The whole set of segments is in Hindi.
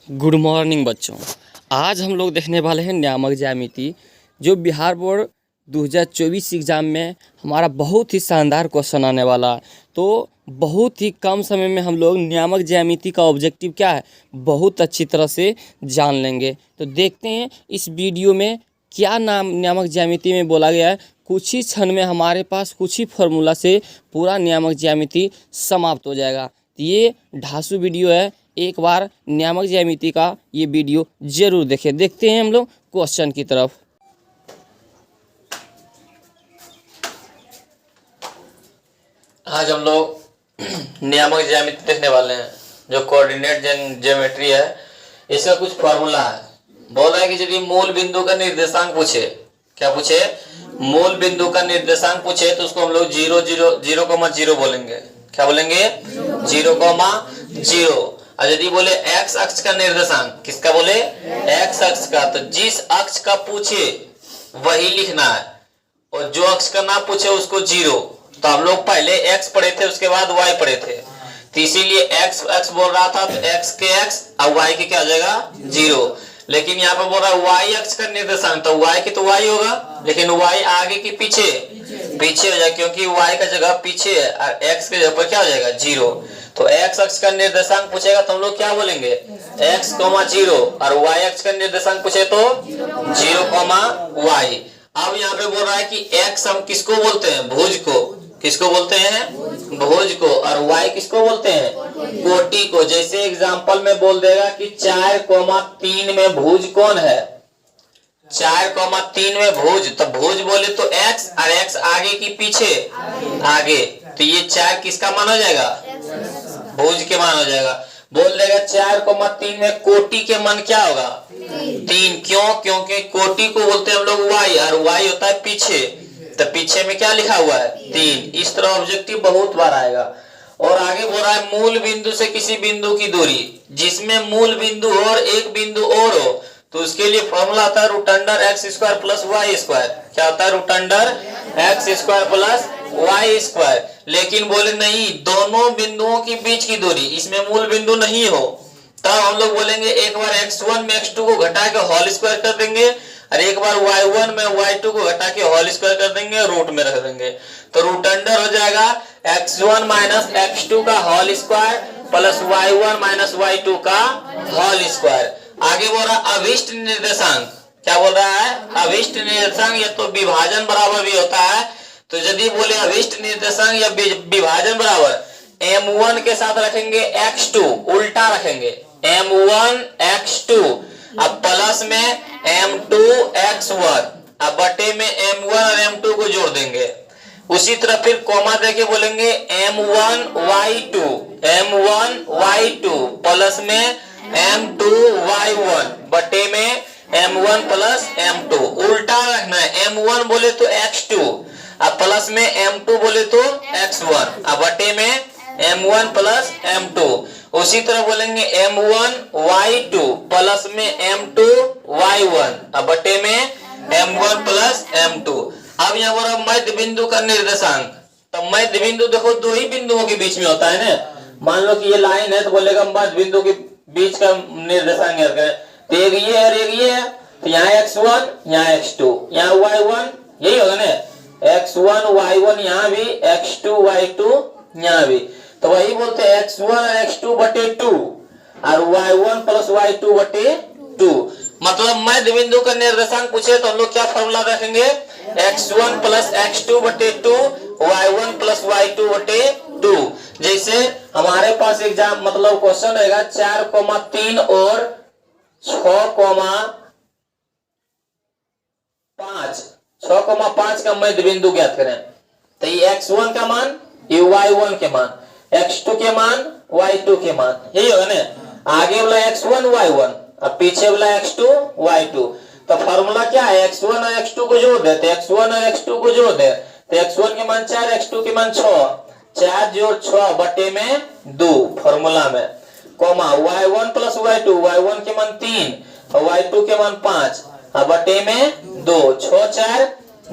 गुड मॉर्निंग बच्चों। आज हम लोग देखने वाले हैं नियामक ज्यामिति, जो बिहार बोर्ड 2024 एग्ज़ाम में हमारा बहुत ही शानदार क्वेश्चन आने वाला। तो बहुत ही कम समय में हम लोग नियामक ज्यामिति का ऑब्जेक्टिव क्या है बहुत अच्छी तरह से जान लेंगे। तो देखते हैं इस वीडियो में क्या नाम नियामक ज्यामिति में बोला गया है। कुछ ही क्षण में हमारे पास कुछ ही फार्मूला से पूरा नियामक ज्यामिति समाप्त हो जाएगा। तो ये ढासू वीडियो है, एक बार नियामक ज्यामिति का ये वीडियो जरूर देखें। देखते हैं हम लोग क्वेश्चन की तरफ। आज हम लोग नियामक ज्यामिति देखने वाले हैं, जो कोऑर्डिनेट ज्योमेट्री है। इसका कुछ फार्मूला है। बोल रहा है कि यदि मूल बिंदु का निर्देशांक पूछे, क्या पूछे, मूल बिंदु का निर्देशांक पूछे तो उसको हम लोग 0,0 बोलेंगे। क्या बोलेंगे? 0,0। और यदि बोले एक्स अक्ष का निर्देशांक, किसका बोले? एक्स अक्ष का, तो जिस अक्ष का पूछे वही लिखना है, और जो अक्ष का ना पूछे उसको 0। तो हम लोग पहले एक्स पढ़े थे, उसके बाद वाई पढ़े थे, तो इसीलिए एक्स अक्ष बोल रहा था, तो एक्स के एक्स और वाई के क्या हो जाएगा? 0। लेकिन यहाँ पे बोल रहा है वाई अक्ष का निर्देशांक, तो वाई की तो वाई होगा, लेकिन वाई आगे की पीछे हो जाएगा, क्योंकि वाई का जगह पीछे है और एक्स के जगह पर क्या हो जाएगा? 0। तो एक्स अक्ष का निर्देशांक पूछेगा तो हम लोग क्या बोलेंगे? x, 0। और y अक्ष का निर्देशांक पूछे तो 0, y। अब यहाँ पे बोल रहा है कि x हम किसको बोलते हैं? भुज को। किसको बोलते हैं? भुज को। और y किसको बोलते हैं? कोटि को। जैसे एग्जांपल में बोल देगा कि 4,3 में भुज कौन है? 4,3 में भुज, तो भुज बोले तो x, और x आगे की पीछे आगे, तो ये 4 किसका मान हो जाएगा? भुज के मान हो जाएगा। बोल देगा 4,3 में कोटि के मान क्या होगा? 3। क्यों? क्योंकि कोटि को बोलते हैं हम लोग y, और y होता है पीछे, तो पीछे में क्या लिखा हुआ है? 3। इस तरह ऑब्जेक्टिव बहुत बार आएगा। और आगे बोल रहा है मूल बिंदु से किसी बिंदु की दूरी, जिसमें मूल बिंदु और एक बिंदु और हो, तो उसके लिए फॉर्मूला आता है root x square plus y square. क्या होता है? Root x square plus y square. लेकिन बोले नहीं, दोनों बिंदुओं के बीच की दूरी, इसमें मूल बिंदु नहीं हो, तब हम लोग बोलेंगे एक बार x1 में x2 को घटा के होल स्क्वायर कर देंगे, और एक बार y1 में y2 को घटा के होल स्क्वायर कर देंगे, रूट में रख देंगे। तो रूट अंडर हो जाएगा x1 माइनस x2 का whole square plus y1 minus y2 का होल स्क्वायर। आगे बोल रहा अभिष्ट निर्देशांक। क्या बोल रहा है? अभिष्ट निर्देशांक या तो विभाजन बराबर भी होता है, तो यदि बोले अभिष्ट निर्देशांक या विभाजन बराबर, m1 के साथ रखेंगे x2, उल्टा रखेंगे m1 x2, अब प्लस में m2 x1, अब बटे में m1 और m2 को जोड़ देंगे। उसी तरह फिर कोमा देके बोलेंगे m1 y2 प्लस में m2 y1 बटे में m1 प्लस m2, उल्टा रखना है। m1 बोले तो x2, अब प्लस में m2 बोले तो x1, अब बटे में m1 प्लस m2। उसी तरह बोलेंगे m1 y2 प्लस में m2 y1, अब बटे में m1 प्लस m2। अब यहाँ पर मध्य बिंदु का निर्देशांक, तो मध्य बिंदु देखो दो ही बिंदुओं के बीच में होता है ना। मान लो कि ये लाइन है, तो बोलेगा मध्य बिंदु के बीच का निर्देशांक तो एक ये है और एक ये है, तो यहाँ x1 यहाँ x2 यहाँ y1, यही होगा ना, x1 y1 यहाँ भी, x2 y2 यहाँ भी, तो वही बोलते हैं x1 और x2 बटे 2 और y1 प्लस y2 बटे 2। मतलब मध्य बिंदु का निर्देशांक पूछे तो हम लोग क्या फॉर्मूला रखेंगे? x1 प्लस x2 बटे 2, y1 प्लस y2 बटे 2। जैसे हमारे पास एग्जाम मतलब क्वेश्चन रहेगा 4,3 और 6,5 का मध्य बिंदु ज्ञात करें। तो ये x1 का मान, ये y1 के मान, x2 के मान, y2 के मान, यही होगा ना। आगे वाला x1 y1, अब पीछे वाला x2 y2। तो फार्मूला क्या है? x1 और x2 को जोड़ देते, x1 और x2 को जोड़ दे, तो x1 के मान 4, x2 के मान 6, 4 जोड़ 6 बटे में 2 फार्मूला में, coma y1 plus y2, y1 के मान 3 और y2 के मान 5, अब बटे में 2, 6 4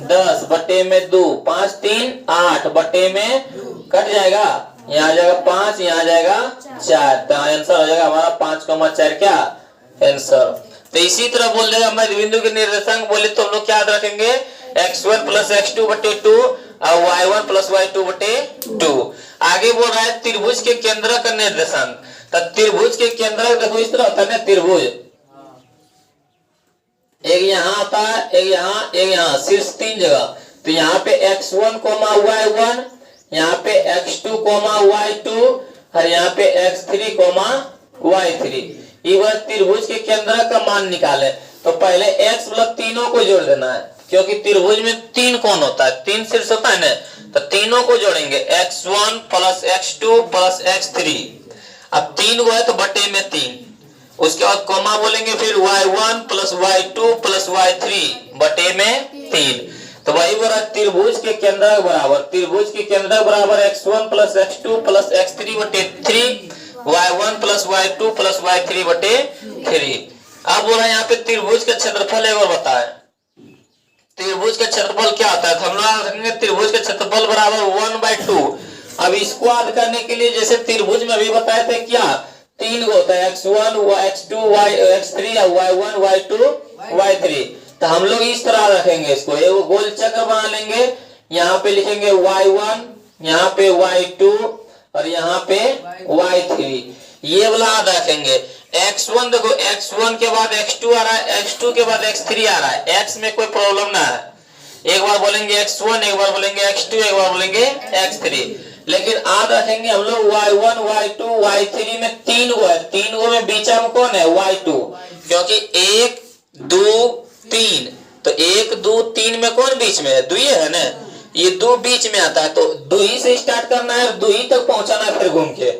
10 बटे में 2, 5 3 8 बटे में कट जाएगा, यहाँ आ जाएगा 5, यहाँ आ जाएगा 4, तो आंसर हो जाएगा हमारा 5,4 क्या आंसर। तो इसी तरह बोल देगा मध्य बिंदु के निर्देशांक बोले तो हम लोग क्या याद रखेंगे, x1 प्लस x2 बटे 2 और y1 प्लस y2 बटे 2। आगे बोल रहा है त्रिभुज के केंद्र का निर्देशांक। तो त्रिभुज के केंद्र देखो इस तरह होता है ना, त्रिभुज एक यहाँ आता है, एक यहाँ शीर्ष 3 जगह। तो यहाँ पे x1 y1, यहाँ पे x2 y2 और यहाँ पे x3 y3। ये बार त्रिभुज के केंद्र का मान निकाले तो पहले x मतलब तीनों को जोड़ देना है, क्योंकि त्रिभुज में 3 कोण होता है, 3 शीर्ष होता है ना। तो तीनों को जोड़ेंगे, x1 plus x2 plus x3। अब 3 को है तो बटे में 3, उसके बाद कोमा बोलेंगे, फिर y1 plus y2 plus y3 बटे में 3। तो वही बोला त्रिभुज के केंद्र बराबर, त्रिभुज के केंद्र बराबर x1 plus x2 plus x3 बटे 3, y1 plus y2 plus y3 बटे 3। अब बोला यहाँ पे त्रिभुज का क्षेत्रफल एक और बताए। त्रिभुज का क्षेत्रफल क्या होता है, तो हम लोग रखेंगे त्रिभुज का क्षेत्रफल बराबर 1/2। अब इसको याद करने के लिए जैसे त्रिभुज में अभी बताए थे क्या, 3 को होता है, x1 x2 x3 y1 y2 y3। तो हम लोग इस तरह रखेंगे इसको, एक गोल चक्र बना लेंगे। यहाँ पे लिखेंगे y1, यहाँ पे y2 और यहाँ पे y3। ये वाला याद रखेंगे। x1 देखो, x1 के बाद x2 आ रहा है, x2 के बाद x3 आ रहा है, x में कोई प्रॉब्लम ना है। एक बार बोलेंगे x1, एक बार बोलेंगे x2, एक बार बोलेंगे x3। लेकिन याद रखेंगे हम लोग y1 y2 y3 में 3 को है, 3 को में बीच में कौन है, y2, क्योंकि 1 2 3। तो 1 2 3 में कौन बीच में है, 2 है ना। ये 2 बीच में आता है, तो 2 ही से स्टार्ट करना है, 2 ही तक पहुंचाना है फिर घूम के।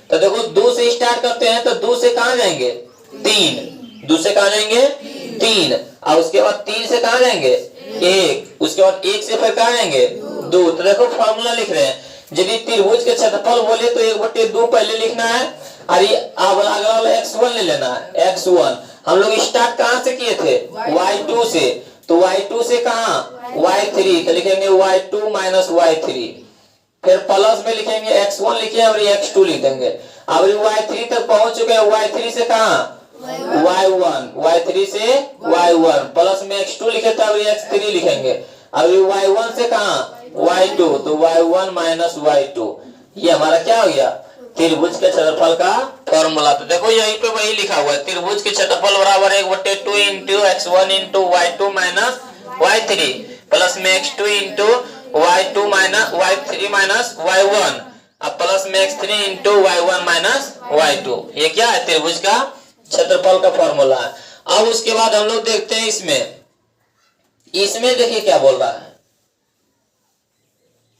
तो देखो 2 से स्टार्ट करते हैं तो 2 से कहां जाएंगे, 3। 2 से कहां जाएंगे, 3। और उसके बाद 3 से कहां जाएंगे, 1। उसके बाद 1 से फिर कहां जाएंगे, 2। तो देखो फॉर्मूला लिख रहे हैं, यदि त्रिभुज के क्षेत्रफल बोले तो 1/2 पहले लिखना है, और ये अगला x1 ले लेना है। x1 हम लोग स्टार्ट कहां से किए थे, y2 से। तो y2 से कहां, y3। तो लिखेंगे y2 माइनस y3। फिर प्लस में लिखेंगे x1 लिखे और x2 लिख देंगे। अब y3 तक पहुंच चुके हैं, y3 से कहां, y1, y3 से y1 प्लस में x2 लिखे तो x3 लिखेंगे। अब y1 से कहां, y2, तो y1 माइनस y2। ये हमारा क्या हो गया, त्रिभुज के क्षेत्रफल का फॉर्मूला। तो देखो यहीं पे वही लिखा हुआ है, त्रिभुज के क्षेत्रफल बराबर 1/2 into x1 into y2 minus y3 plus में x2 into y2 minus y3 minus y1 अब प्लस में x3 into y1 minus y2। ये क्या है, त्रिभुज का क्षेत्रफल का फॉर्मूला है। अब उसके बाद हम लोग देखते हैं इसमें देखिए क्या बोल रहा है,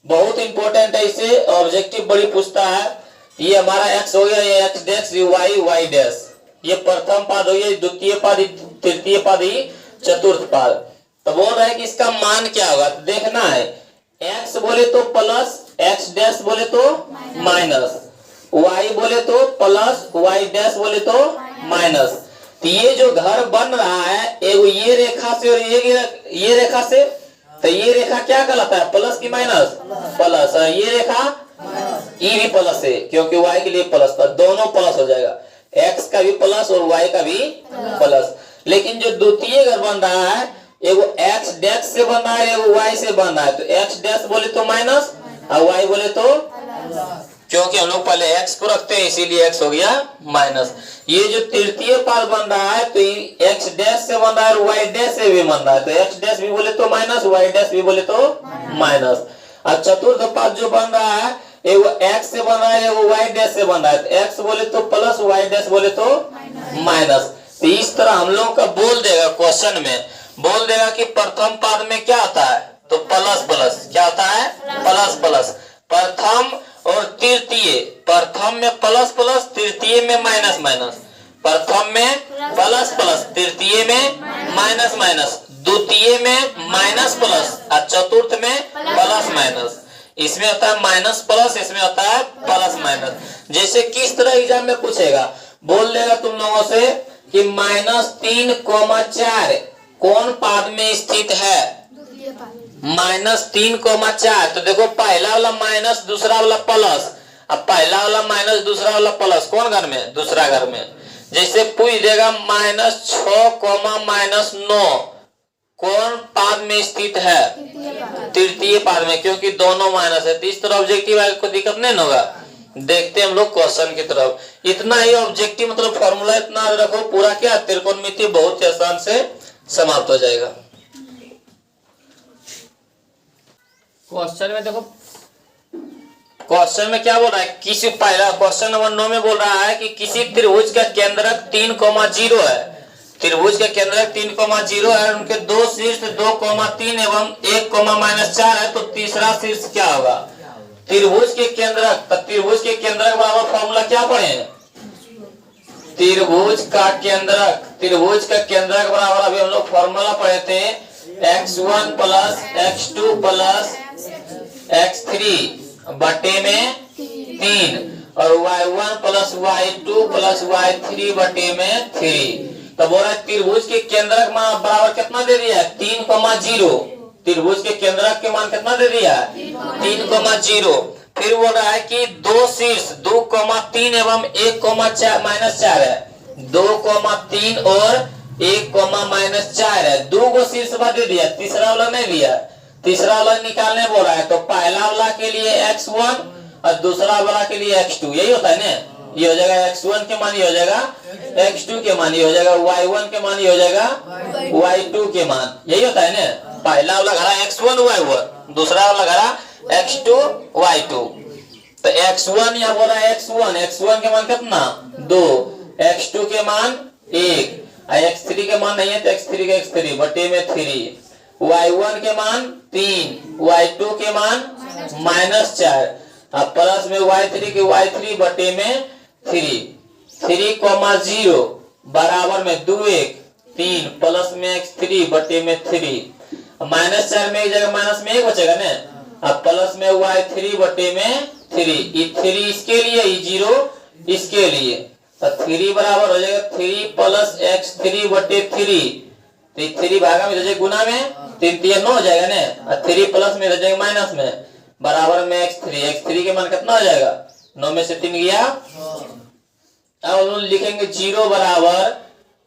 बहुत इंपॉर्टेंट है, इसे ऑब्जेक्टिव बड़ी पूछता है। ये हमारा x हो गया, ये x डैश, ये y डैश। ये प्रथम पाद हो गया, द्वितीय पाद, तृतीय पाद, चतुर्थ पाद। तो बोल रहा है कि इसका मान क्या होगा, तो देखना है, x बोले तो प्लस, x डैश बोले तो माइनस, y बोले तो प्लस, y डैश बोले तो माइनस। तो ये जो घर बन रहा है, एगो ये रेखा से और ये रेखा से, तो ये रेखा क्या कहलाता है, प्लस की माइनस, प्लस। ये रेखा ये भी प्लस है, क्योंकि y के लिए प्लस था, दोनों प्लस हो जाएगा, x का भी प्लस और y का भी प्लस। लेकिन जो द्वितीय घर बन रहा है, एगो x डैश से बन रहा है, एगो y से बन रहा है। तो x डैश बोले तो माइनस और y बोले तो, क्योंकि हम लोग पहले x को रखते हैं इसीलिए x हो गया माइनस। ये जो तृतीय पाद बन रहा है, तो x डैश से बन रहा है और y डैश से भी बन रहा है। तो x डैश भी बोले तो माइनस, y डैश भी बोले तो माइनस। और चतुर्थ पाद जो बन रहा है, एगो x से बन रहा है, एगो y डैश से बन रहा है। तो x बोले तो प्लस, y डैश बोले तो माइनस। तो इस तरह हम लोग का बोल देगा, क्वेश्चन में बोल देगा कि प्रथम पाद में क्या होता है, तो प्लस प्लस। क्या होता है, प्लस प्लस। प्रथम और तृतीय, प्रथम में प्लस प्लस, तृतीय में माइनस माइनस। प्रथम में प्लस प्लस, तृतीय में माइनस माइनस, द्वितीय में माइनस प्लस और चतुर्थ में प्लस माइनस। इसमें होता है माइनस प्लस, इसमें होता है प्लस माइनस। जैसे किस तरह एग्जाम में पूछेगा, बोल देगा तुम लोगों से कि -3,4 कौन पाद में स्थित है, -3,4। तो देखो पहला वाला माइनस, दूसरा वाला प्लस। अब पहला वाला माइनस, दूसरा वाला प्लस, कौन घर में, दूसरा घर में। जैसे पूछ देगा -6, -9 कौन पाद में स्थित है? तृतीय पाद में, क्योंकि दोनों माइनस है। तो इस तरह ऑब्जेक्टिव आगे कोई दिक्कत नहीं होगा। देखते हैं हम लोग क्वेश्चन की तरफ। इतना ही ऑब्जेक्टिव मतलब फॉर्मूला इतना रखो, पूरा क्या त्रिकोणमिति बहुत ही आसान से समाप्त हो जाएगा। क्वेश्चन में देखो, क्वेश्चन में क्या बोल रहा है, किसी पहला क्वेश्चन नंबर 9 में बोल रहा है कि किसी त्रिभुज का केंद्रक 3,0 है। त्रिभुज का केंद्रक 3,0 है, उनके दो शीर्ष 2,3 एवं 1,-4 है। तो तीसरा शीर्ष क्या होगा? त्रिभुज के केंद्रक, तो त्रिभुज के केंद्रक बराबर फॉर्मूला क्या पढ़े? त्रिभुज का केंद्रक बराबर अभी हम लोग फॉर्मूला पढ़े थे x1 + x2 + x3 बटे में 3 और y1 + y2 + y3 बटे में 3। तो बोल रहा है त्रिभुज के केंद्रक मान बराबर कितना दे दिया? 3,0। त्रिभुज के केंद्रक के मान कितना दे दिया? 3,0। फिर बोल रहा है कि दो शीर्ष 2,3 एवं 1,-4 है। 2,3 और 1,-4 है। दो को शीर्ष दे दिया, तीसरा वाला नहीं दिया। तीसरा वाला निकालने बोल रहा है। तो पहला वाला के लिए x1 और दूसरा वाला के लिए x2, यही होता है ना। ये हो जाएगा x1 के मान, ये हो जाएगा x2 के मान, ये हो जाएगा y1 के मान, ये हो जाएगा y2 के मान, यही होता है ना। पहला वाला घरा x1 y1, दूसरा वाला घरा x2 y2। तो x1 यहाँ बोल रहा है x1 के मान कितना? 2, x2 के मान 1, x3 के मान नहीं है तो x3 के x3 बटे में 3, y1 के मान 3, y2 के मान -4 अब प्लस में y3 के y3 बटे में 3,0 बराबर में 2 1 3 प्लस में x3 बटे में 3 -4 में एक जगह माइनस में 1 बचेगा ना। अब प्लस में y3 बटे में 3, 3 इसके लिए, 0 इसके लिए। तो 3 बराबर हो जाएगा 3 + x3 बटे 3। तो 3 भागा में हो जाएगा गुना में, 3 9 हो जाएगा ना। 3 प्लस में हो जाएगा माइनस में, बराबर में x3 के मान कितना हो जाएगा? 9 में से 3 गया। अब हम लिखेंगे 0 बराबर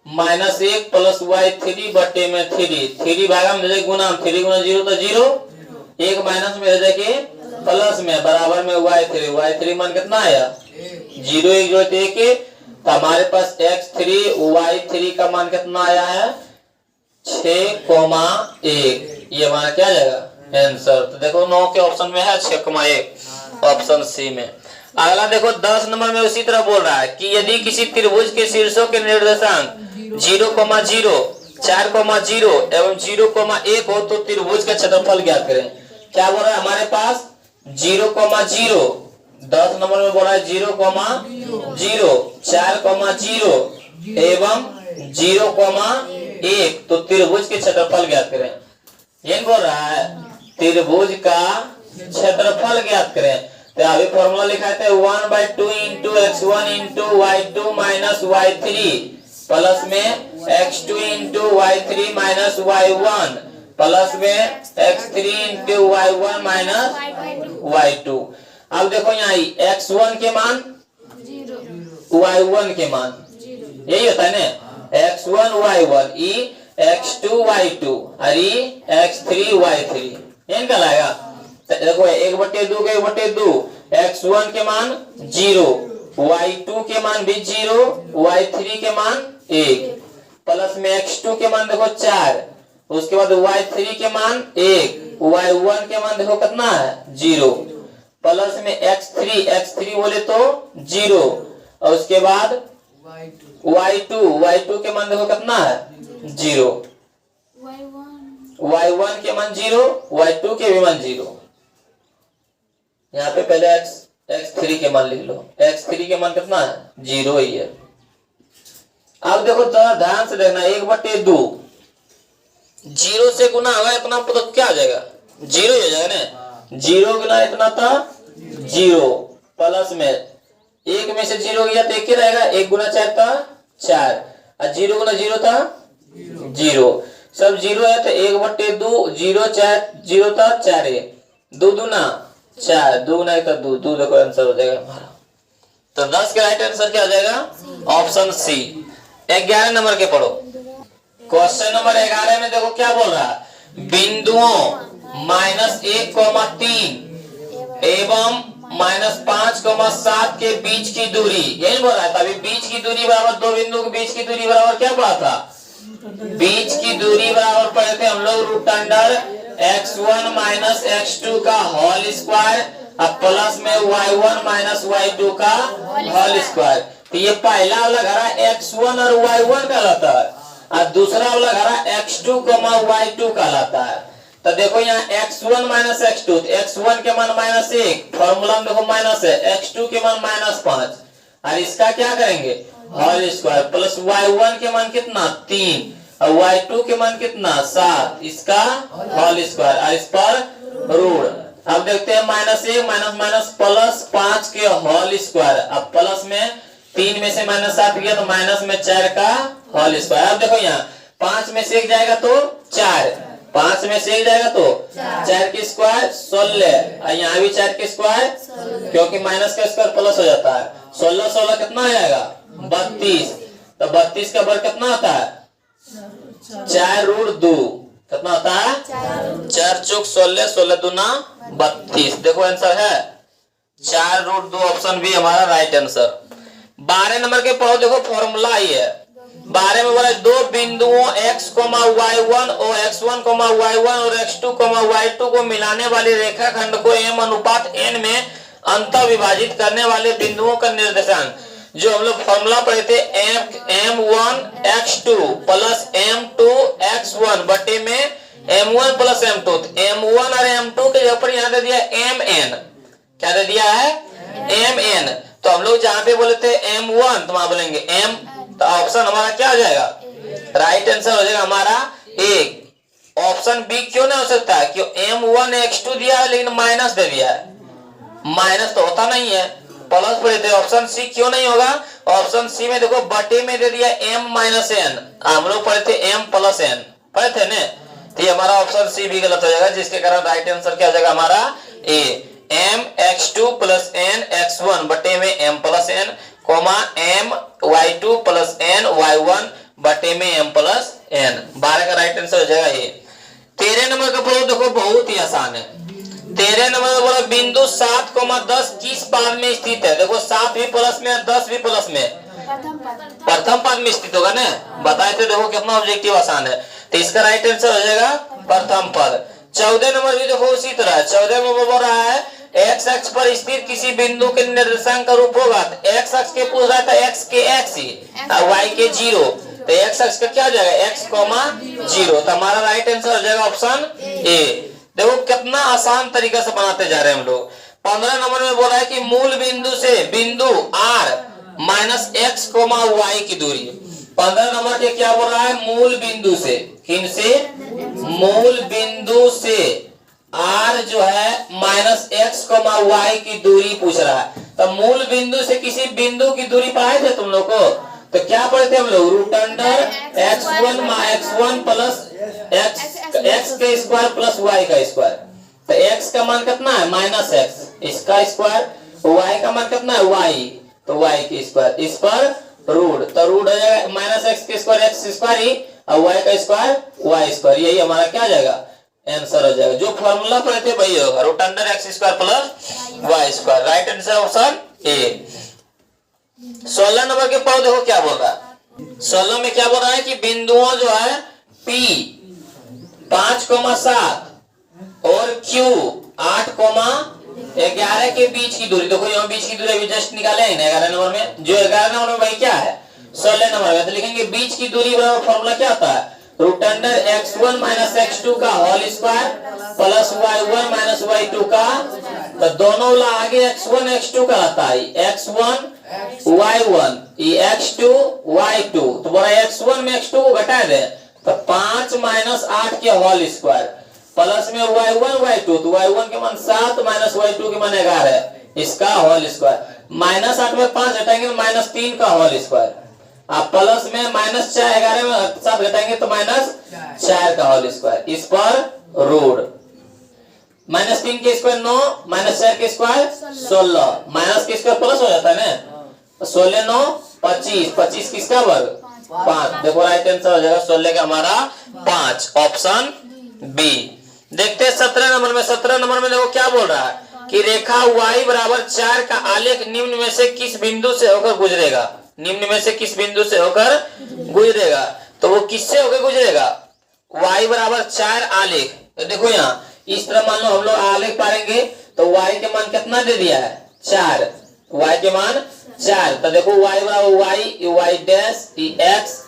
-1 + y3 बटे में 3 भागा में हो जाएगा गुना, 3 गुना 0 तो 0, 1 माइनस में हो जाएगा प्लस में, बराबर में y3 मान कितना आया? 0 1 जोड़ 1। तो हमारे पास x3 y3 का मान कितना आया है? 6,1। ये हमारा क्या जाएगा? आंसर। तो देखो 9 के ऑप्शन में है 6,1, ऑप्शन सी में। अगला देखो 10 नंबर में उसी तरह बोल रहा है कि यदि किसी त्रिभुज के शीर्षों के निर्देशांक 0,0, 4,0 एवं 0,1 हो तो त्रिभुज का क्षेत्रफल ज्ञात करें। क्या बोल रहा है हमारे पास? 0,0, 10 नंबर में बोल रहा है 0,0, 4,0 एवं 0,1 तो त्रिभुज के क्षेत्रफल ज्ञात करें। ये बोल रहा है त्रिभुज का क्षेत्रफल ज्ञात करें। तो अभी फॉर्मूला लिखा है 1/2 × x1 × y2 - y3 प्लस में x2 × y3 - y1 प्लस में x3 × y1 - y2। अब देखो यहाँ x1 के मान, y1 के मान, यही होता है ना। x1 y1 x2 y2 और x3 y3, ये कहलाएगा। देखो 1/2 के 1/2, x1 के मान 0, y2 के मान भी 0, y3 के मान 1 प्लस में x2 के मान देखो 4, उसके बाद y3 के मान 1, y1 के मान देखो कितना है? 0 प्लस में x3 बोले तो 0 और उसके बाद y2 के मान देखो कितना है? 0, y1 के मान 0, y2 के भी मान 0। यहाँ पे पहले x3 के मान लिख लो, x3 के मान कितना है? 0 ही है। अब देखो ध्यान से देखना, 1/2 0 से गुना होगा इतना तो क्या आ जाएगा? 0 ही हो जाएगा ना। 0 गुना इतना था 0 प्लस में 1 में से 0 गया तो 1 ही रहेगा। 1 गुना 4 था 4 और 0 गुना 0 था 0, सब 0 है तो 1/2 0 4 0 था 4 2 दूना 4, 2 गुना 1 2 देखो आंसर हो जाएगा हमारा। तो 10 के राइट आंसर क्या हो जाएगा? Option C. 11 नंबर के पढ़ो। क्वेश्चन नंबर 11 में देखो क्या बोल रहा है, बिंदुओं -1,3 एवं -5,7 के बीच की दूरी, यही बोल रहा था। अभी बीच की दूरी बराबर, दो बिंदु के बीच की दूरी बराबर क्या पढ़ा था? बीच की दूरी बराबर पढ़े थे हम लोग √, x1 - x2 का होल स्क्वायर अब प्लस में y1 - y2 का होल स्क्वायर। तो ये पहला वाला घरा x1 और y1 कहलाता है, और दूसरा वाला घरा x2, y2 कहलाता है। तो देखो यहाँ x1 - x2, x1 के मान -1, फॉर्मूला में देखो माइनस है, x2 के मान -5, और इसका क्या करेंगे? होल स्क्वायर, प्लस y1 के मान कितना? 3, और y2 के मान कितना? 7, इसका होल स्क्वायर, और इस पर ऋण। अब देखते हैं -1 माइनस प्लस 5 के होल स्क्वायर, अब प्लस में 3 में से -7 गया तो माइनस में 4 का होल स्क्वायर। अब देखो यहाँ 5 में से 1 जाएगा तो 4, 5 में से 1 जाएगा तो 4 के स्क्वायर 16, और यहाँ भी 4 के स्क्वायर, क्योंकि माइनस का स्क्वायर प्लस हो जाता है। 16 16 कितना हो जाएगा? 32। तो 32 का वर्ग कितना होता है? 4√2 कितना होता है? 4 चौक 16, 16 दूना 32। देखो आंसर है 4√2, ऑप्शन बी हमारा राइट आंसर। 12 नंबर के पढ़ो, देखो फॉर्मूला आई है। 12 में बोला दो बिंदुओं x, y1 और x1, y1 और x2, y2 को मिलाने वाली रेखाखंड को m अनुपात n में अंत विभाजित करने वाले बिंदुओं का निर्देशांक, जो हम लोग फॉर्मूला पढ़े थे, m1 x2 plus m2 x1 बटे में m1 प्लस m2। m1 और m2 के ऊपर यहाँ दे दिया mn, क्या दे दिया है? mn। तो हम लोग जहाँ पे बोले थे m1 तो वहां बोलेंगे m, तो ऑप्शन हमारा क्या हो जाएगा? राइट आंसर हो जाएगा हमारा एक। ऑप्शन बी क्यों नहीं हो सकता है? क्यों m1 x2 दिया है लेकिन माइनस दे दिया है, माइनस तो होता नहीं है, प्लस पढ़े थे। ऑप्शन सी क्यों नहीं होगा? ऑप्शन सी में देखो बटे में दे दिया m - n, हम लोग पढ़े थे m + n, पढ़े थे ना। तो ये हमारा ऑप्शन सी भी गलत हो जाएगा, जिसके कारण राइट आंसर क्या हो जाएगा हमारा? ए, m x2 + n x1 बटे में m + n, m y2 + n y1 बटे में m + n। 12 का राइट आंसर हो जाएगा ये। 13 नंबर का पढ़ो, देखो बहुत ही आसान है। 13 नंबर में बोला बिंदु 7,10 किस पाद में स्थित है? देखो 7 भी प्लस में, 10 भी प्लस में, प्रथम पाद में स्थित होगा ना, बताए थे। देखो कितना ऑब्जेक्टिव आसान है, तो इसका राइट आंसर हो जाएगा प्रथम पद। 14 नंबर भी देखो उसी तरह। 14 में बोल रहा है x अक्ष पर स्थित किसी बिंदु के निर्देशांक का रूप होगा। तो x अक्ष के पूछ रहा था, x के x ही और y के 0, तो x अक्ष का क्या हो जाएगा? x, 0। तो हमारा राइट आंसर हो जाएगा ऑप्शन ए। देखो कितना आसान तरीका से बनाते जा रहे हैं हम लोग। 15 नंबर में बोला है कि मूल बिंदु से बिंदु r -x, y की दूरी। 15 नंबर के क्या बोल रहा है? मूल बिंदु से, किन से? मूल बिंदु से r जो है -x, y की दूरी पूछ रहा है। तो मूल बिंदु से किसी बिंदु की दूरी पढ़ाए थे तुम लोग को, तो क्या पढ़े थे हम लोग? √x1 प्लस x के स्क्वायर प्लस y का स्क्वायर। तो x का मान कितना है? -x, इसका स्क्वायर, y का मान कितना है? y, तो y के स्क्वायर, इस पर रूट, तो रूट हो जाएगा -x के स्क्वायर x स्क्वायर ही, और y का स्क्वायर y स्क्वायर। यही हमारा क्या हो जाएगा? आंसर हो जाएगा। जो फॉर्मूला पढ़े थे वही होगा, √x² plus y square. Right answer option A. 16 number के पाओ, देखो क्या बोल रहा है। 16 में क्या बोल रहा है कि बिंदुओं जो है P 5,7 और Q 8,11 के बीच की दूरी। देखो यहाँ बीच की दूरी अभी जस्ट निकाले हैं 11 नंबर में, जो 11 नंबर में वही क्या है? 16 नंबर में। तो लिखेंगे बीच की दूरी बराबर फॉर्मूला क्या होता है? √x1 - x2 का whole square plus y1 - y2 का, तो दोनों वाला आगे x1 x2 का रहता है, x1 y1 ये x2 y2। तो बोला x1 में x2 को घटा दे, तो 5 - 8 के होल स्क्वायर प्लस में y1 y2, तो y1 के मान 7 y2 के मान 11, इसका होल स्क्वायर। -8 में 5 घटाएंगे तो -3 का होल स्क्वायर, आप प्लस में -4 11 में 7 घटाएंगे तो -4 का होल स्क्वायर, इस पर रूट। -3 के स्क्वायर 9, -4 के स्क्वायर 16, माइनस के स्क्वायर प्लस हो जाता है ना, 16 9 25, 25 किसका वर्ग 5। देखो राइट आंसर हो जाएगा 16 का हमारा 5, ऑप्शन बी। देखते हैं 17 नंबर में। 17 नंबर में देखो क्या बोल रहा है कि रेखा y बराबर 4 का आलेख निम्न में से किस बिंदु से होकर गुजरेगा। निम्न में से किस बिंदु से होकर गुजरेगा, तो वो किससे होकर गुजरेगा, y बराबर 4 आलेख। तो देखो यहाँ इस तरह मान लो हम लोग आलेख पाएंगे तो y के मान कितना दे दिया है 4, y के मान 4। तो देखो y बराबर y डैश x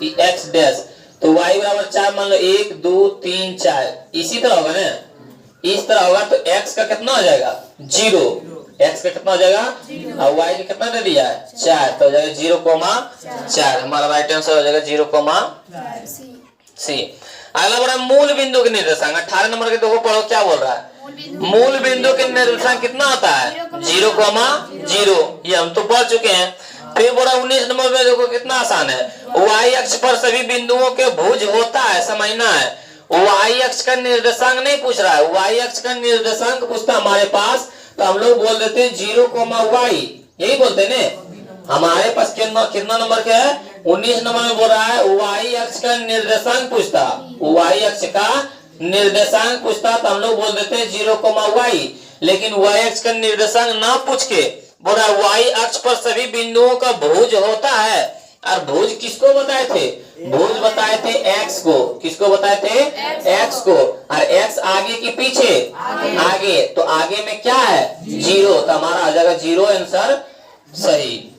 डैश, तो y बराबर 4 मान लो 1 2 3 4, इसी तरह होगा ना, इस तरह होगा। तो x का कितना हो जाएगा 0, x का कितना हो जाएगा और y का कितना दे दिया है 4, तो हो जाएगा 0,4। हमारा राइट आंसर हो जाएगा 0,c। अगला बोला मूल बिंदु के निर्देशांक। 18 नंबर के देखो पढ़ो क्या बोल रहा है। मूल बिंदु के निर्देशांक कितना होता है 0,0, ये हम तो पढ़ चुके हैं। फिर बोला 19 नंबर में देखो कितना आसान है, y अक्ष पर सभी बिंदुओं के भुज होता है, समझना है। y अक्ष का निर्देशांक नहीं पूछ रहा है, y अक्ष का निर्देशांक पूछता हमारे पास, तो हम लोग बोल देते हैं 0,y, यही बोलते हैं। हमारे पास कितना नंबर के है 19 नंबर में बोल रहा है y अक्ष का निर्देशांक पूछता, y अक्ष का निर्देशांक पूछता तो हम लोग बोल देते हैं 0,y। लेकिन y अक्ष का निर्देशांक ना पूछ के बोल रहा है y अक्ष पर सभी बिंदुओं का भुज होता है। और भुज किसको बताए थे, भुज बताए थे x को, किसको बताए थे x को। और x आगे की पीछे आगे, तो आगे में क्या है 0, तो हमारा आ जाएगा 0 आंसर सही।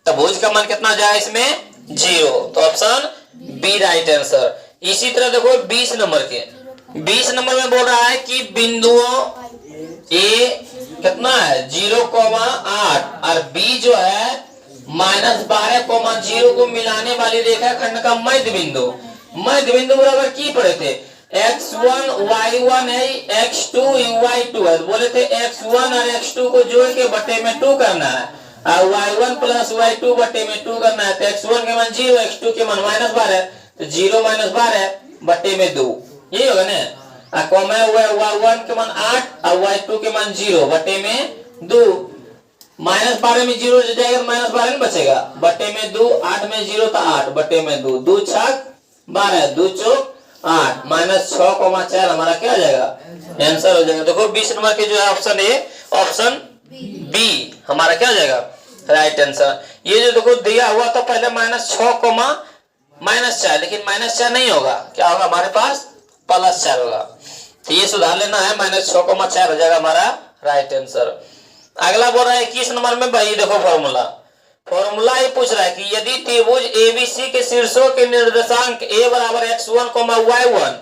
तो भुज का मान कितना जाए इसमें 0, तो ऑप्शन बी राइट आंसर। इसी तरह देखो 20 नंबर के, 20 नंबर में बोल रहा है कि बिंदुओं ए कितना है 0,8 और बी जो है -12,0 को मिलाने वाली रेखा खंड का मध्य बिंदु। मध्य बिंदु बराबर की पढ़े थे x1 y1 है, x2 y2 है। बोले थे x1 और x2 को जोड़ के बटे में 2 करना है और y1 प्लस y2 बटे में 2 करना है। तो x1 के मान 0, x2 के मान -12, तो 0 -12 बटे में 2, यही होगा ना। y1 के मान 8 और y2 के मान 0 बटे में 2, -12 में 0 जो जाएगा -12 नहीं बचेगा, बटे में 2, 8 में 0 तो 8 बटे में 2, 2 छक 12, 2 चौक 8, -6,4 हमारा क्या आ जाएगा आंसर हो जाएगा। देखो 20 नंबर के जो है ऑप्शन ए, ऑप्शन बी हमारा क्या आ जाएगा राइट आंसर। ये जो देखो दिया हुआ था पहले -6,-4, लेकिन -4 नहीं होगा, क्या होगा हमारे पास +4 होगा। तो ये सुधार लेना है, -6,4 हो जाएगा हमारा राइट आंसर। अगला बोल रहा है 21 नंबर में भाई देखो फॉर्मूला ये पूछ रहा है कि यदि त्रिभुज एबीसी के शीर्षों के निर्देशांक a बराबर x1, y1,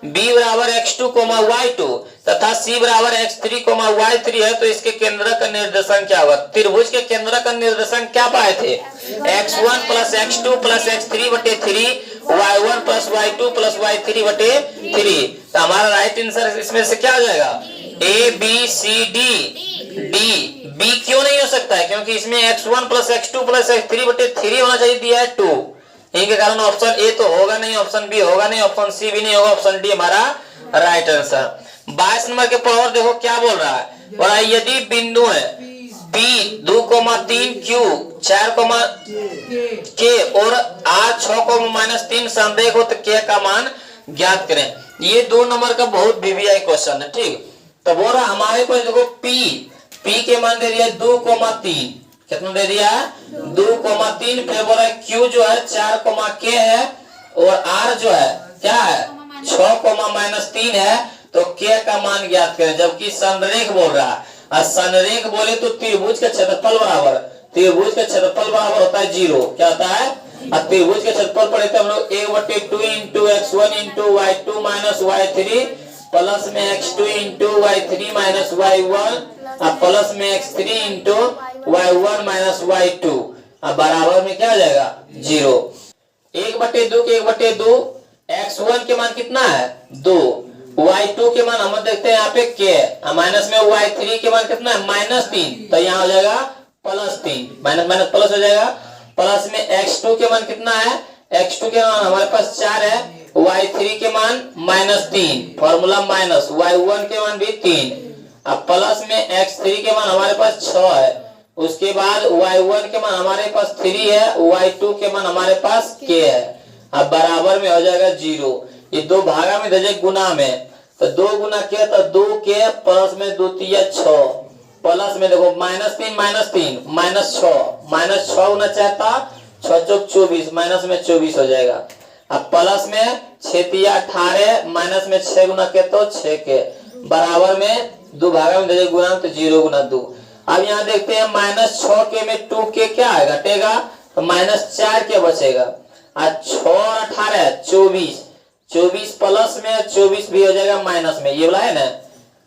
b बराबर x2, y2 तथा c बराबर x3, y3 है, तो इसके केंद्र का निर्देशांक क्या होगा। त्रिभुज के केंद्र का निर्देशांक क्या पाए थे x1 plus x2 plus x3 बटे 3, y1 plus y2 plus y3 बटे 3। तो हमारा राइट आंसर इसमें से क्या हो जाएगा a b c d, B क्यों नहीं हो सकता है, क्योंकि इसमें x1 plus x2 plus x3 बटे 3 होना चाहिए, दिया है 2, इनके कारण ऑप्शन ए तो होगा नहीं, ऑप्शन बी होगा नहीं, ऑप्शन सी भी नहीं होगा, ऑप्शन डी हमारा राइट आंसर। 22 नंबर के पढ़ो देखो क्या बोल रहा है, बोला है यदि बिंदु है P 2,3 Q 4, K और R 6,-3 संरेख हो तो K का मान ज्ञात करें। ये 2 नंबर का बहुत वीवीआई क्वेश्चन है, ठीक। तो बोल रहा हमारे पास देखो P के मान दे दिया 2,3, कितना दे दिया 2,3। फिर बोल रहा Q जो है 4, K है और R जो है क्या है 6,-3 है, तो K का मान ज्ञात करें। जबकि संरेख बोल रहा है, और संरेख बोले तो त्रिभुज का क्षेत्रफल बराबर, त्रिभुज का क्षेत्रफल बराबर होता है 0, क्या होता है। और त्रिभुज के क्षेत्रफल पढ़े थे हम लोग a/2 into x1 into y2 minus y3 plus में x2 into y3 minus y1 और प्लस में x3 into y1 minus y2 और बराबर में क्या आ जाएगा 0। 1/2 के 1/2, x1 के मान कितना है 2, y2 के मान हम देखते हैं यहाँ पे k, माइनस में y3 के मान कितना है -3, तो यहाँ हो जाएगा +3, माइनस माइनस प्लस हो जाएगा। प्लस में x2 के मान कितना है, x2 के मान हमारे पास 4 है, y3 के मान -3, फॉर्मूला माइनस, y1 के मान भी 3, अब प्लस में x3 के मान हमारे पास 6 है, उसके बाद y1 के मान हमारे पास 3 है, y2 के मान हमारे पास k है। अब बराबर में हो जाएगा 0। ये दो भागा में दे गुना में, तो 2 गुना k तो 2k प्लस में 2 तिया 6 प्लस में देखो -3 -3 -6 गुना 4 था 6 चौक 24 माइनस में 24 हो जाएगा। अब प्लस में 6 तिया 18 माइनस में 6 गुना के तो 6 के बराबर में 2 भागा में दे गुना तो 0 गुना 2। अब यहाँ देखते हैं -6 के में 2 के क्या आएगा घटेगा तो -4 के बचेगा। आज 6 और 18 24 प्लस में 24 भी हो जाएगा माइनस में, ये वाला है ना।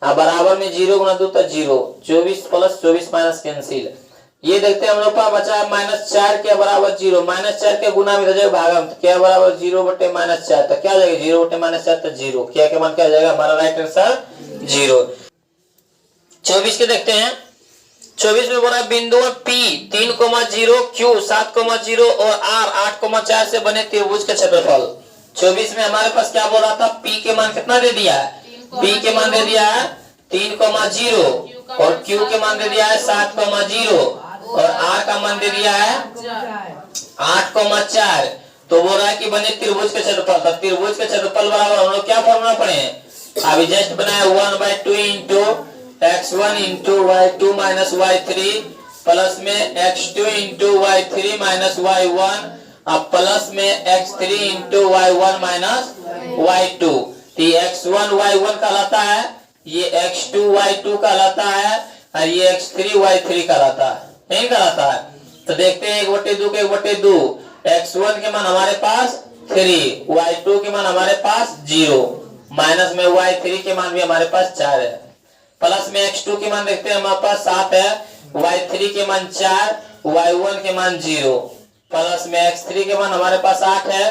अब बराबर में 0 गुना 2 तो 0, 24 प्लस 24 माइनस कैंसिल। ये देखते हैं हम लोग का बचा -4 के बराबर 0, -4 के गुना में हो जाएगा भागा में, तो क्या बराबर 0 बटे -4 तो क्या आ जाएगा 0 बटे -4 तो 0, क्या के मान क्या आ जाएगा हमारा राइट आंसर 0। 24 के देखते हैं। 24 में बोला बिंदु P 3,0 Q 7,0 और R 8,4 से बने त्रिभुज का क्षेत्रफल। 24 में हमारे पास क्या बोला था, P के मान कितना दे दिया है, P के मान दे दिया है 3,0 और Q के मान दे दिया है 7,0 और R का मान दे दिया है 8,4। तो बोल रहा है कि बने त्रिभुज के क्षेत्रफल। तो त्रिभुज के क्षेत्रफल बराबर हम लोग क्या फॉर्मूला पढ़े, अभी जस्ट बनाया 1/2 into x1 into y2 minus y3 plus में x2 into y3 minus y1 अब प्लस में x3 into y1 minus y2। x1 y1 कहलाता है, ये x2 y2 कहलाता है और ये x3 y3 कहलाता है, नहीं कहलाता है। तो देखते हैं 1/2 के 1/2, x1 के मान हमारे पास 3, y2 के मान हमारे पास 0 माइनस में y3 के मान भी हमारे पास 4 है, प्लस में x2 के मान देखते हैं हमारे पास 7 है, y3 के मान 4, y1 के मान 0 प्लस में x3 के मान हमारे पास 8 है,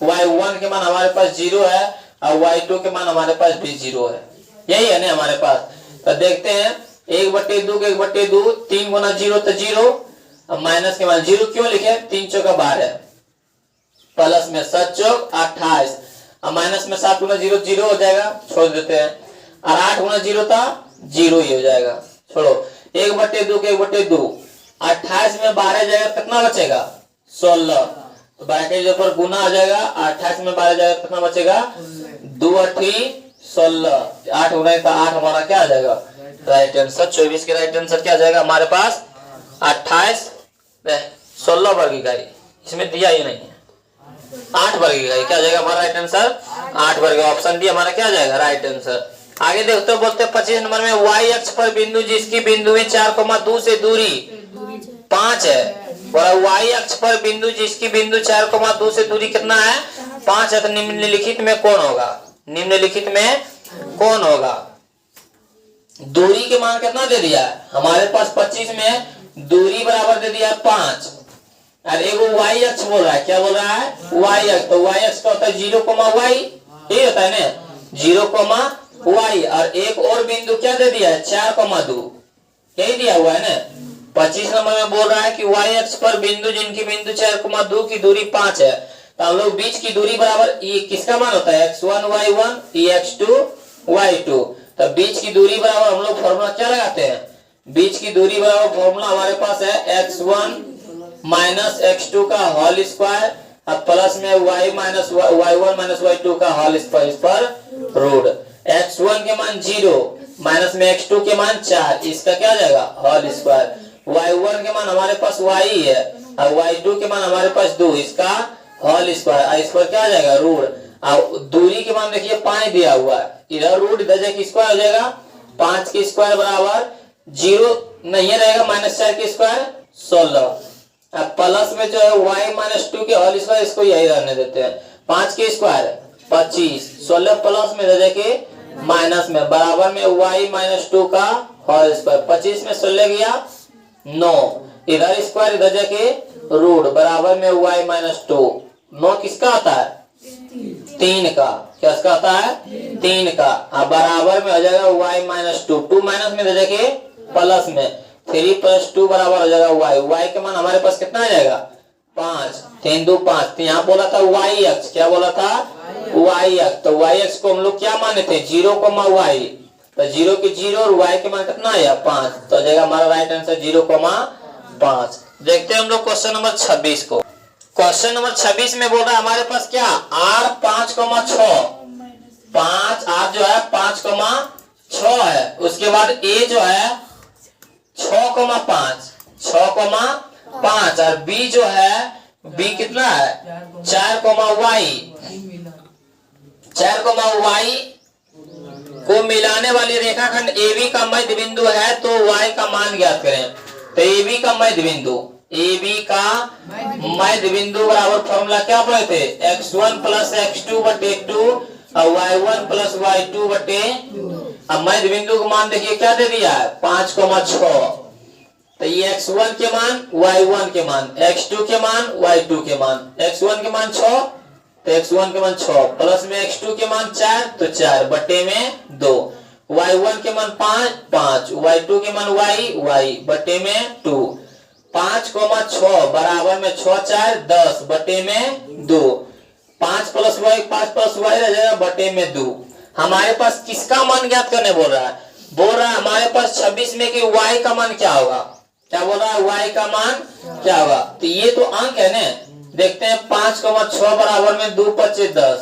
y1 के मान हमारे पास 0 है और y2 के मान हमारे पास भी 0 है। यही है ना हमारे पास। तो देखते हैं 1/2 के 1/2 3 गुना 0 तो 0, अब माइनस के मान 0 क्यों लिखे, 3 चौका 12 प्लस में 7 चौक 28 अब माइनस में 7 गुना 0 0 हो जाएगा, छोड़ देते हैं और 8 गुना 0 था 0 ही हो जाएगा, छोड़ो। 1/2 के 1/2 28 में 12 जाएगा कितना बचेगा 16, तो 12 के ऊपर गुना हो जाएगा, 28 में 12 जाएगा कितना बचेगा 2 8 16, 8 गुना का 8 हमारा क्या आ जाएगा राइट आंसर। 24 के राइट आंसर क्या आ जाएगा हमारे पास 28 16 वर्ग इकाई, इसमें दिया ही नहीं है 8 वर्ग इकाई, क्या आ जाएगा हमारा राइट आंसर 8 वर्ग। ऑप्शन डी हमारा क्या आ जाएगा राइट आंसर। आगे देखते हो बोलते 25 नंबर में y अक्ष पर बिंदु जिसकी बिंदु में 4,2 से दूरी 5 है, और y अक्ष पर बिंदु जिसकी बिंदु 4,2 से दूरी कितना है 5 है, तो निम्नलिखित में कौन होगा, निम्नलिखित में कौन होगा। दूरी के मान कितना दे दिया है हमारे पास 25 में, दूरी बराबर दे दिया है 5 और एगो y अक्ष बोल रहा है, क्या बोल रहा है y अक्ष, तो y अक्ष का होता है 0,y, ये होता है ना 0,y और एक और बिंदु क्या दे दिया है 4,2, यही दिया हुआ है ना। 25 नंबर में बोल रहा है कि y अक्ष पर बिंदु जिनकी बिंदु 4,2 की दूरी 5 है, तो हम लोग बीच की दूरी बराबर ये किसका मान होता है x1 y1 ये x2 y2, तो बीच की दूरी बराबर हम लोग फॉर्मूला क्या लगाते हैं, बीच की दूरी बराबर फॉर्मूला हमारे पास है x1 माइनस x2 का होल स्क्वायर अब प्लस में y minus y1 minus y2 का होल स्क्वायर इस पर रूट। x1 के मान 0 माइनस में x2 के मान 4, इसका क्या आ जाएगा होल स्क्वायर। y1 के मान हमारे पास y है और y2 के मान हमारे पास 2, इसका होल स्क्वायर, इस पर क्या आ जाएगा रूट। अब दूरी के मान देखिए 5 दिया हुआ है, इधर रूट इधर जाके स्क्वायर हो जाएगा, 5 के स्क्वायर बराबर 0 नहीं रहेगा -4 के स्क्वायर 16, अब प्लस में जो है y माइनस 2 के होल स्क्वायर, इसको यही रहने देते हैं, 5 के स्क्वायर 25 16 प्लस में रह जाके माइनस में बराबर में y माइनस 2 का होल स्क्वायर, 25 में 16 गया 9, इधर स्क्वायर इधर जाके रूट बराबर में y माइनस 2, 9 किसका आता है 3 का, क्या इसका आता है 3 का, अब बराबर में हो जाएगा y माइनस 2, 2 माइनस में रह जाके प्लस में 3 प्लस 2 बराबर हो जाएगा y के मान हमारे पास कितना आ जाएगा 5, 3 2 5, तो यहाँ बोला था y अक्ष, क्या बोला था y अक्ष, तो y अक्ष को हम लोग क्या माने थे 0,y, तो 0 के 0 और y के मान कितना आया 5, तो हो जाएगा हमारा राइट आंसर 0,5। 5। देखते हैं हम लोग क्वेश्चन नंबर 26 को। क्वेश्चन नंबर 26 में बोल रहा है हमारे पास क्या, r 5,6, 5 r जो है 5,6 है। उसके बाद a जो है 6,5, 6,5 और b जो है b कितना है 4,y, 4,y को मिलाने वाली रेखाखंड AB का मध्य बिंदु है तो y का मान ज्ञात करें। तो AB का मध्य बिंदु, AB का मध्य बिंदु बराबर फॉर्मूला क्या पढ़े थे, x1 प्लस x2 बटे 2 और y1 प्लस y2 बटे। अब मध्य बिंदु का मान देखिए क्या दे दिया है 5,6। तो ये x1 के मान, y1 के मान, x2 के मान, y2 के मान। x1 के मान 6 तो x1 के मान 6 प्लस में x2 के मान 4 तो 4 बटे में 2, y1 के मान 5, 5, y2 के मान y बटे में 2, 5,6 बराबर में 6 4 10 बटे में 2, 5 प्लस y रह जाएगा बटे में 2। हमारे पास किसका मान ज्ञात करने बोल रहा है, बोल रहा है हमारे पास 26 में कि y का मान क्या होगा, क्या बोल रहा है y का मान क्या होगा। तो ये तो अंक है ना, देखते हैं 5,6 बराबर में 2 25 10,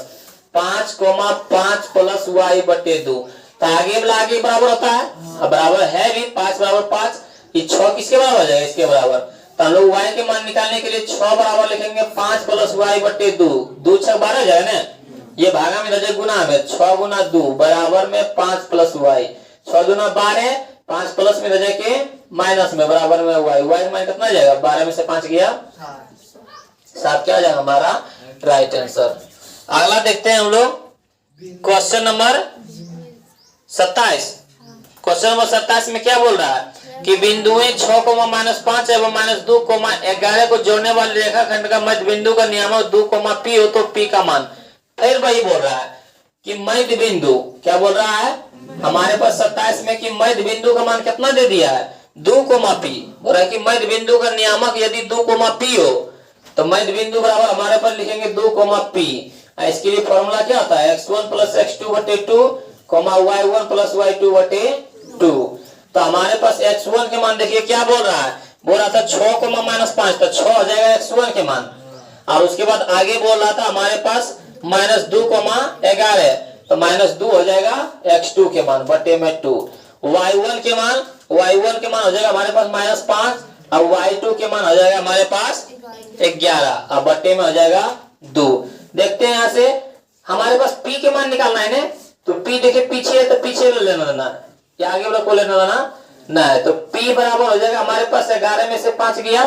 5,5 प्लस y बटे 2। तो आगे बराबर होता है, अब बराबर है भी 5 बराबर 5, ये 6 किसके बराबर हो जाएगा, इसके बराबर। तो हम लोग y के मान निकालने के लिए 6 बराबर लिखेंगे 5 प्लस y बटे 2, 2 6 12 हो जाएगा ना, ये भागा में रह गुना में 6 गुना 2 बराबर में 5 प्लस y, 6 दूना 12, 5 प्लस में रह के माइनस में बराबर में y मान कितना जाएगा 12 में से 5 गया 7, क्या हो जाएगा हमारा राइट आंसर। अगला देखते हैं हम लोग क्वेश्चन नंबर 27। क्वेश्चन नंबर 27 में क्या बोल रहा है कि बिंदुएं 6,-5 एवं -2,11 को जोड़ने वाले रेखाखंड का मध्य बिंदु का नियामक 2, हो तो p का मान। फिर वही बोल रहा है कि मध्य बिंदु, क्या बोल रहा है हमारे पास 27 में कि मध्य बिंदु का मान कितना दे दिया है 2, p। बोल रहा है कि मध्य बिंदु का नियामक यदि 2, p हो तो मध्य बिंदु बराबर हमारे पास लिखेंगे 2, p। इसके लिए फॉर्मूला क्या होता है x1 प्लस x2 बटे 2, y1 प्लस y2 बटे 2। तो हमारे पास x1 के मान देखिए क्या बोल रहा है, बोल रहा था 6,-5 तो 6 हो जाएगा x1 के मान, और उसके बाद आगे बोल रहा था हमारे पास -2,11 तो -2 हो जाएगा x2 के मान बटे में 2, y1 के मान हो जाएगा हमारे पास -5 और y2 के मान हो जाएगा हमारे पास 11 और बटे में हो जाएगा 2। देखते हैं यहाँ से हमारे पास p के मान निकालना है ना, तो p देखिए पीछे है तो पीछे लेना देना, या आगे वाला को लेना देना नहीं। तो p बराबर हो जाएगा हमारे पास 11 में से 5 गया,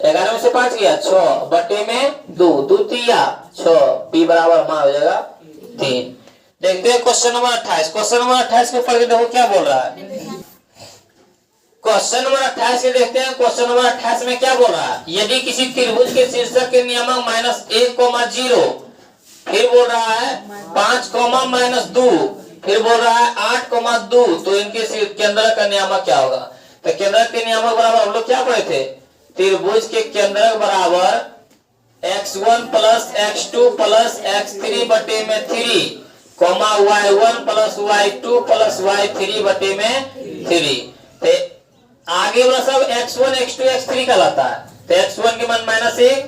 11 में से 5 गया 6 बटे में 2, 2 3 6, p बराबर हमारा हो जाएगा 3। देखते हैं क्वेश्चन नंबर 28। क्वेश्चन नंबर 28 को पढ़ के देखो क्या बोल रहा है। क्वेश्चन नंबर 28 के देखते हैं। क्वेश्चन नंबर 28 में क्या बोल रहा है, यदि किसी त्रिभुज के शीर्षक के नियमक -1,0, फिर बोल रहा है 5, -2, फिर बोल रहा है 8,2, तो इनके केंद्रक का नियामक क्या होगा। तो केंद्रक के नियामक बराबर हम लोग क्या पढ़े थे, त्रिभुज के केंद्रक बराबर x1 plus x2 plus x3 बटे में 3, y1 plus y2 plus y3 बटे में 3। तो आगे वाला सब x1 x2 x3 कहलाता है। तो x1 के मान -1,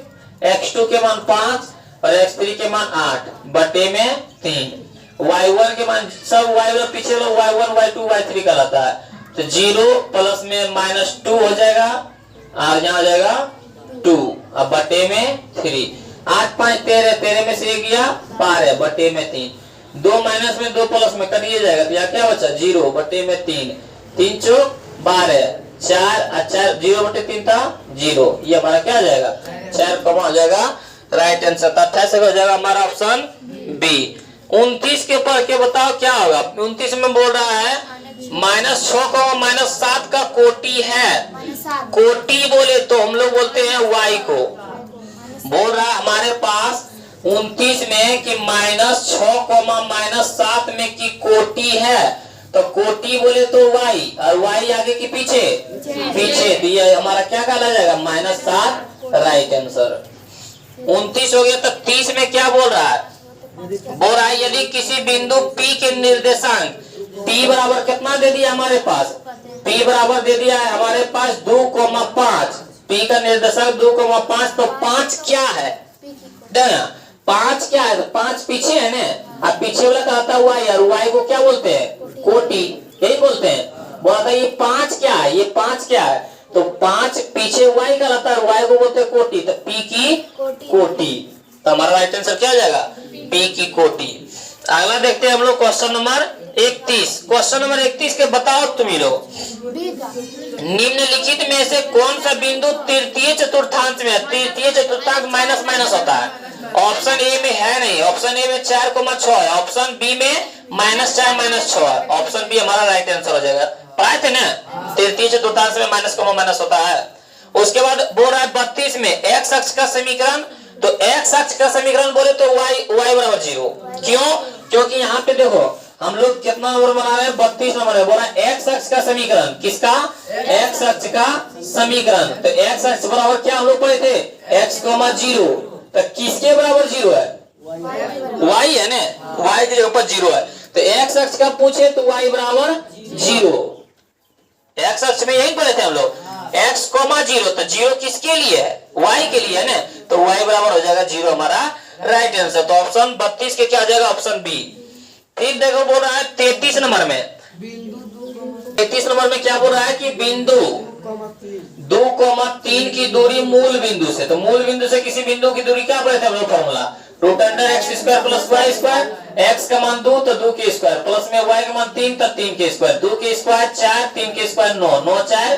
x2 के मान 5 और x3 के मान 8 बटे में 3, y1 के मान सब y1 पीछे लो y1 y2 y3 कहलाता है। तो 0 प्लस में -2 हो जाएगा और यहाँ हो जाएगा 2 अब बटे में 3, 8 5 13, 13 में से 1 गया 12 बटे में 3, 2 माइनस में 2 प्लस में कटिए जाएगा तो यहाँ क्या बचा 0 बटे में 3, 3 चौक 12, 4 4 0 बटे 3 था 0, ये हमारा क्या हो जाएगा 4 कमा हो जाएगा राइट आंसर। 28 हो जाएगा हमारा ऑप्शन बी। 29 के पढ़ के बताओ क्या होगा। 29 में बोल रहा है -6, -7 का कोटि है। कोटि बोले तो हम लोग बोलते हैं y को। बोल रहा है हमारे पास 29 में कि -6, -7 में की कोटि है। तो कोटि बोले तो y और y आगे की पीछे तो ये हमारा क्या कहला जाएगा -7 राइट आंसर। 29 हो गया। तो 30 में क्या बोल रहा है, बोल रहा है यदि किसी बिंदु P के निर्देशांक P बराबर कितना दे दिया हमारे पास P बराबर दे दिया है हमारे पास 2,5, P का निर्देशांक 2,5, तो 5 क्या है? देखना 5 क्या है? तो 5 पीछे है ना, अब पीछे वाला कहता हुआ यार y को क्या बोलते हैं? कोटि, यही बोलते हैं। बोला था ये 5 क्या है? ये 5 क्या है? तो 5 पीछे y का रहता है, y को बोलते हैं कोटि, तो p की कोटि। तो हमारा राइट आंसर क्या हो जाएगा? p की कोटि। अगला देखते हैं हम लोग क्वेश्चन नंबर 31। क्वेश्चन नंबर 31 के बताओ तुम ही लोग, निम्नलिखित में से कौन सा बिंदु तृतीय चतुर्थांश में है? तृतीय चतुर्थांश माइनस माइनस होता है। ऑप्शन ए में है नहीं, ऑप्शन ए में 4,6 है, ऑप्शन बी में -4 -6 है, ऑप्शन बी हमारा राइट आंसर हो जाएगा। पढ़ाए थे ना, तृतीय चतुर्थांश में माइनस होता है। उसके बाद बोल रहा है 32 में एक्स अक्ष का समीकरण, तो एक्स अक्ष का समीकरण बोले तो y बराबर 0। क्यों? क्योंकि यहाँ पे देखो हम लोग कितना नंबर बना रहे हैं? 32 नंबर है। बोला एक्स अक्ष का समीकरण, किसका? एक्स अक्ष का समीकरण। तो एक्स अक्ष बराबर क्या हम लोग पढ़े थे? x, 0। तो किसके बराबर 0 है? y है ना, y के ऊपर 0 है। तो एक्स अक्ष का पूछे तो y बराबर 0। एक्स अक्ष में यही पढ़े थे हम लोग, x, 0। तो 0 किसके लिए है? y के लिए है ना, तो y बराबर हो जाएगा 0 हमारा राइट आंसर। तो ऑप्शन 32 के क्या हो जाएगा? Option B. फिर देखो बोल रहा है 33 नंबर में, 33 नंबर में क्या बोल रहा है कि बिंदु 2,3 की दूरी मूल बिंदु से, तो मूल बिंदु से किसी बिंदु की दूरी क्या पढ़े थे हम लोग? फॉर्मूला √x² + y², x का मान 2 तो 2 के स्क्वायर, प्लस में y का मान 3 तो 3 के स्क्वायर, 2 के स्क्वायर 4, 3 के स्क्वायर 9, 9 4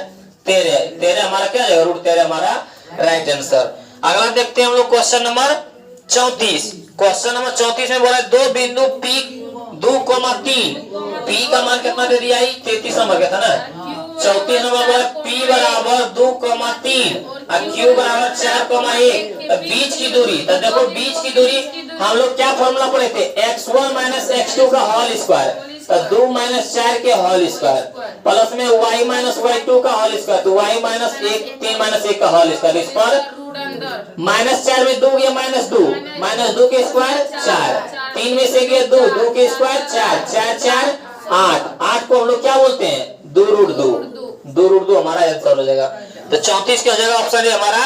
13, 13 हमारा क्या जाएगा? √13 हमारा राइट आंसर। अगला देखते हैं हम लोग क्वेश्चन नंबर 34। क्वेश्चन नंबर 34 में बोला दो बिंदु P 2,3, P का मान कितना दे दिया? 33 नंबर का था ना। 34 नंबर बोला P बराबर 2,3 और Q बराबर 4,1, तो बीच की दूरी, तो देखो बीच की दूरी हम लोग क्या फॉर्मूला पढ़े थे? x1 - x2 का होल स्क्वायर, तो 2 - 4 के होल स्क्वायर, प्लस में y - y2 का होल स्क्वायर, तो y - 1 3 - 1 का होल स्क्वायर। इस पर -4 में 2 गया -2, -2 के स्क्वायर 4, 3 में से गया 2, 2 के स्क्वायर 4, 4 4 8, 8 को हम लोग क्या बोलते हैं? 2√2 हमारा आंसर हो जाएगा। तो 34 क्या हो जाएगा? ऑप्शन ए हमारा।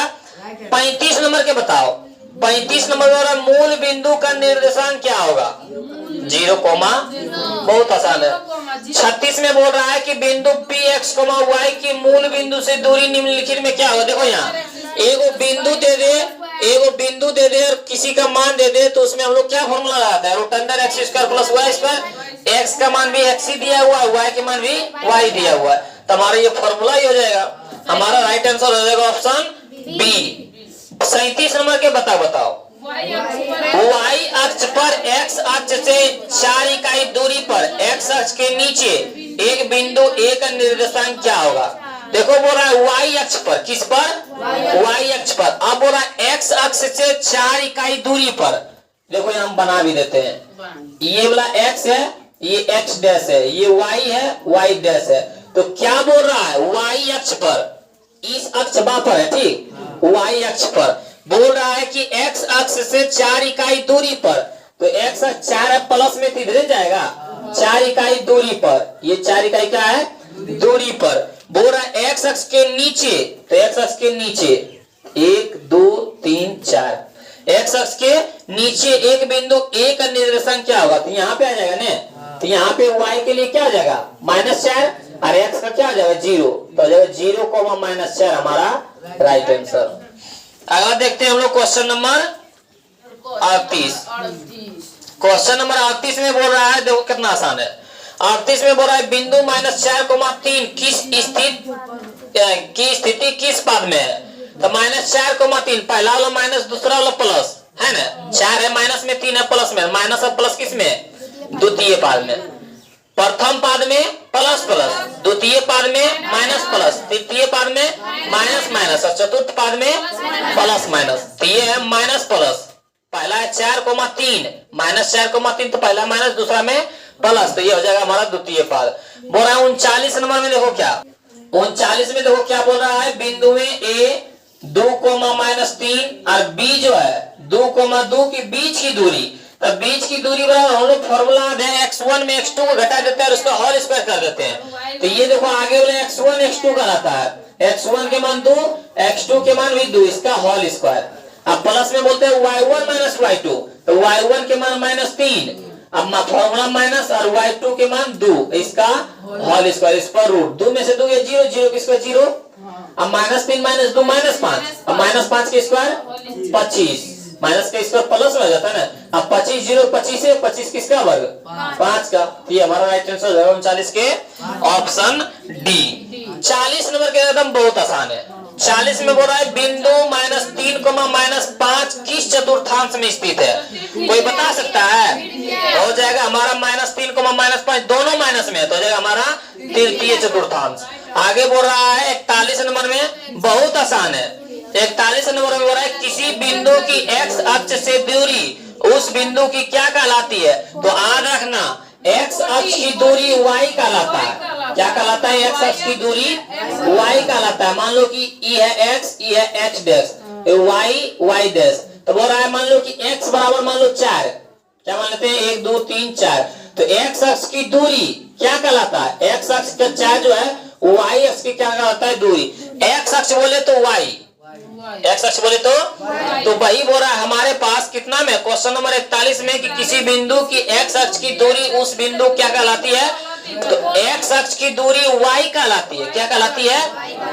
35 नंबर के बताओ, 35 नंबर वाला मूल बिंदु का निर्देशांक क्या होगा? 0, बहुत आसान है। 36 में बोल रहा है कि बिंदु P x, y की मूल बिंदु से दूरी निम्नलिखित में क्या होगा? देखो यहाँ एगो बिंदु दे दे और किसी का मान दे दे, तो उसमें हम लोग क्या फॉर्मूला लगाते हैं? √x² + y², x का मान भी x ही दिया हुआ है, y के मान भी y दिया हुआ है, तो हमारा ये फॉर्मूला ही हो जाएगा। हमारा राइट आंसर हो जाएगा ऑप्शन बी। 37 नंबर के बताओ y अक्ष पर x अक्ष से 4 इकाई दूरी पर x अक्ष के नीचे एक बिंदु A का निर्देशांक क्या होगा? देखो बोल रहा है y अक्ष पर, किस पर? y अक्ष पर। अब बोल रहा है x अक्ष से 4 इकाई दूरी पर, देखो यहाँ हम बना भी देते हैं, ये वाला x है, ये x डैश है, ये y है, y डैश है। तो क्या बोल रहा है? y अक्ष पर, इस अक्ष पर है, ठीक, y अक्ष पर बोल रहा है कि x अक्ष से 4 इकाई दूरी पर, तो x अक्ष 4 है, प्लस में इधर जाएगा 4 इकाई दूरी पर, ये 4 इकाई क्या है? दूरी पर। बोल रहा है x अक्ष के नीचे, तो x अक्ष के नीचे 1 2 3 4, x अक्ष के नीचे एक बिंदु A का निर्देशांक क्या होगा? तो यहाँ पे आ जाएगा ना, तो यहाँ पे y के लिए क्या आ जाएगा? -4 और x का क्या आ जाएगा? 0, तो आ जाएगा 0, -4 हमारा राइट आंसर। अगला देखते हैं हम लोग क्वेश्चन नंबर 38। क्वेश्चन नंबर 38 में बोल रहा है, देखो कितना आसान है। 38 में बोल रहा है बिंदु -4,3 की स्थिति किस पद में है? तो -4,3, पहला वाला माइनस, दूसरा वाला प्लस है ना, 4 है माइनस में, 3 है प्लस में, माइनस और प्लस किस में? द्वितीय पद में। प्रथम पद में प्लस प्लस, द्वितीय पद में माइनस प्लस, तृतीय पद में माइनस माइनस और चतुर्थ पद में प्लस माइनस। तो ये है माइनस प्लस, पहला है 4,3, -4,3, तो पहला माइनस, दूसरा में प्लस, तो ये हो जाएगा हमारा द्वितीय पद। बोल रहा है 39 नंबर में, देखो क्या 39 में देखो क्या बोल रहा है? बिंदु में A 2, -3 और B जो है 2,2 के बीच की दूरी तो बीच की दूरी बराबर हम लोग फॉर्मूला x1 में x2 को घटा देते हैं और उसका होल स्क्वायर कर देते हैं। तो ये देखो आगे वाला x1 x2 कहलाता है, x1 के मान 2, x2 के मान भी 2, इसका होल स्क्वायर। अब प्लस में बोलते हैं y1 माइनस y2, तो y1 के मान -3, अब फॉर्मूला माइनस और y2 के मान 2, इसका होल स्क्वायर, इस पर रूट, 2 में से 2 गया 0, 0 किसका 0, अब -3 - 2 -5, अब -5 के स्क्वायर 25, माइनस का स्क्वायर प्लस में हो जाता है ना। अब 25 0 25 है, 25 किसका वर्ग 5 का। ये हमारा राइट आंसर हो जाएगा 39 के ऑप्शन डी। 40 नंबर के एकदम बहुत आसान है। 40 में बोल रहा है बिंदु -3, -5 किस चतुर्थांश में स्थित है, कोई बता सकता है? हो जाएगा हमारा -3, -5 दोनों माइनस में है, तो हो जाएगा हमारा तृतीय चतुर्थांश। आगे बोल रहा है 41 नंबर में बहुत आसान है। 41 नंबर में बोल रहा है किसी बिंदु की x अक्ष से दूरी उस बिंदु की क्या कहलाती है? तो याद रखना x अक्ष की दूरी y कहलाता है। क्या कहलाता है? x अक्ष की दूरी y कहलाता है। मान लो कि e है x, e है h dash, y y dash, तो बोल रहा है मान लो कि x बराबर मान लो 4, क्या मान लेते हैं 1 2 3 4, तो x अक्ष की दूरी क्या कहलाता है? x अक्ष का 4 जो है y अक्ष की क्या कहलाता है? दूरी। x अक्ष बोले तो y, x अक्ष बोले तो वही बोल रहा है हमारे पास कितना में क्वेश्चन नंबर 41 में कि किसी बिंदु की x अक्ष की दूरी उस बिंदु क्या कहलाती है? तो x अक्ष की दूरी y कहलाती है। क्या कहलाती है?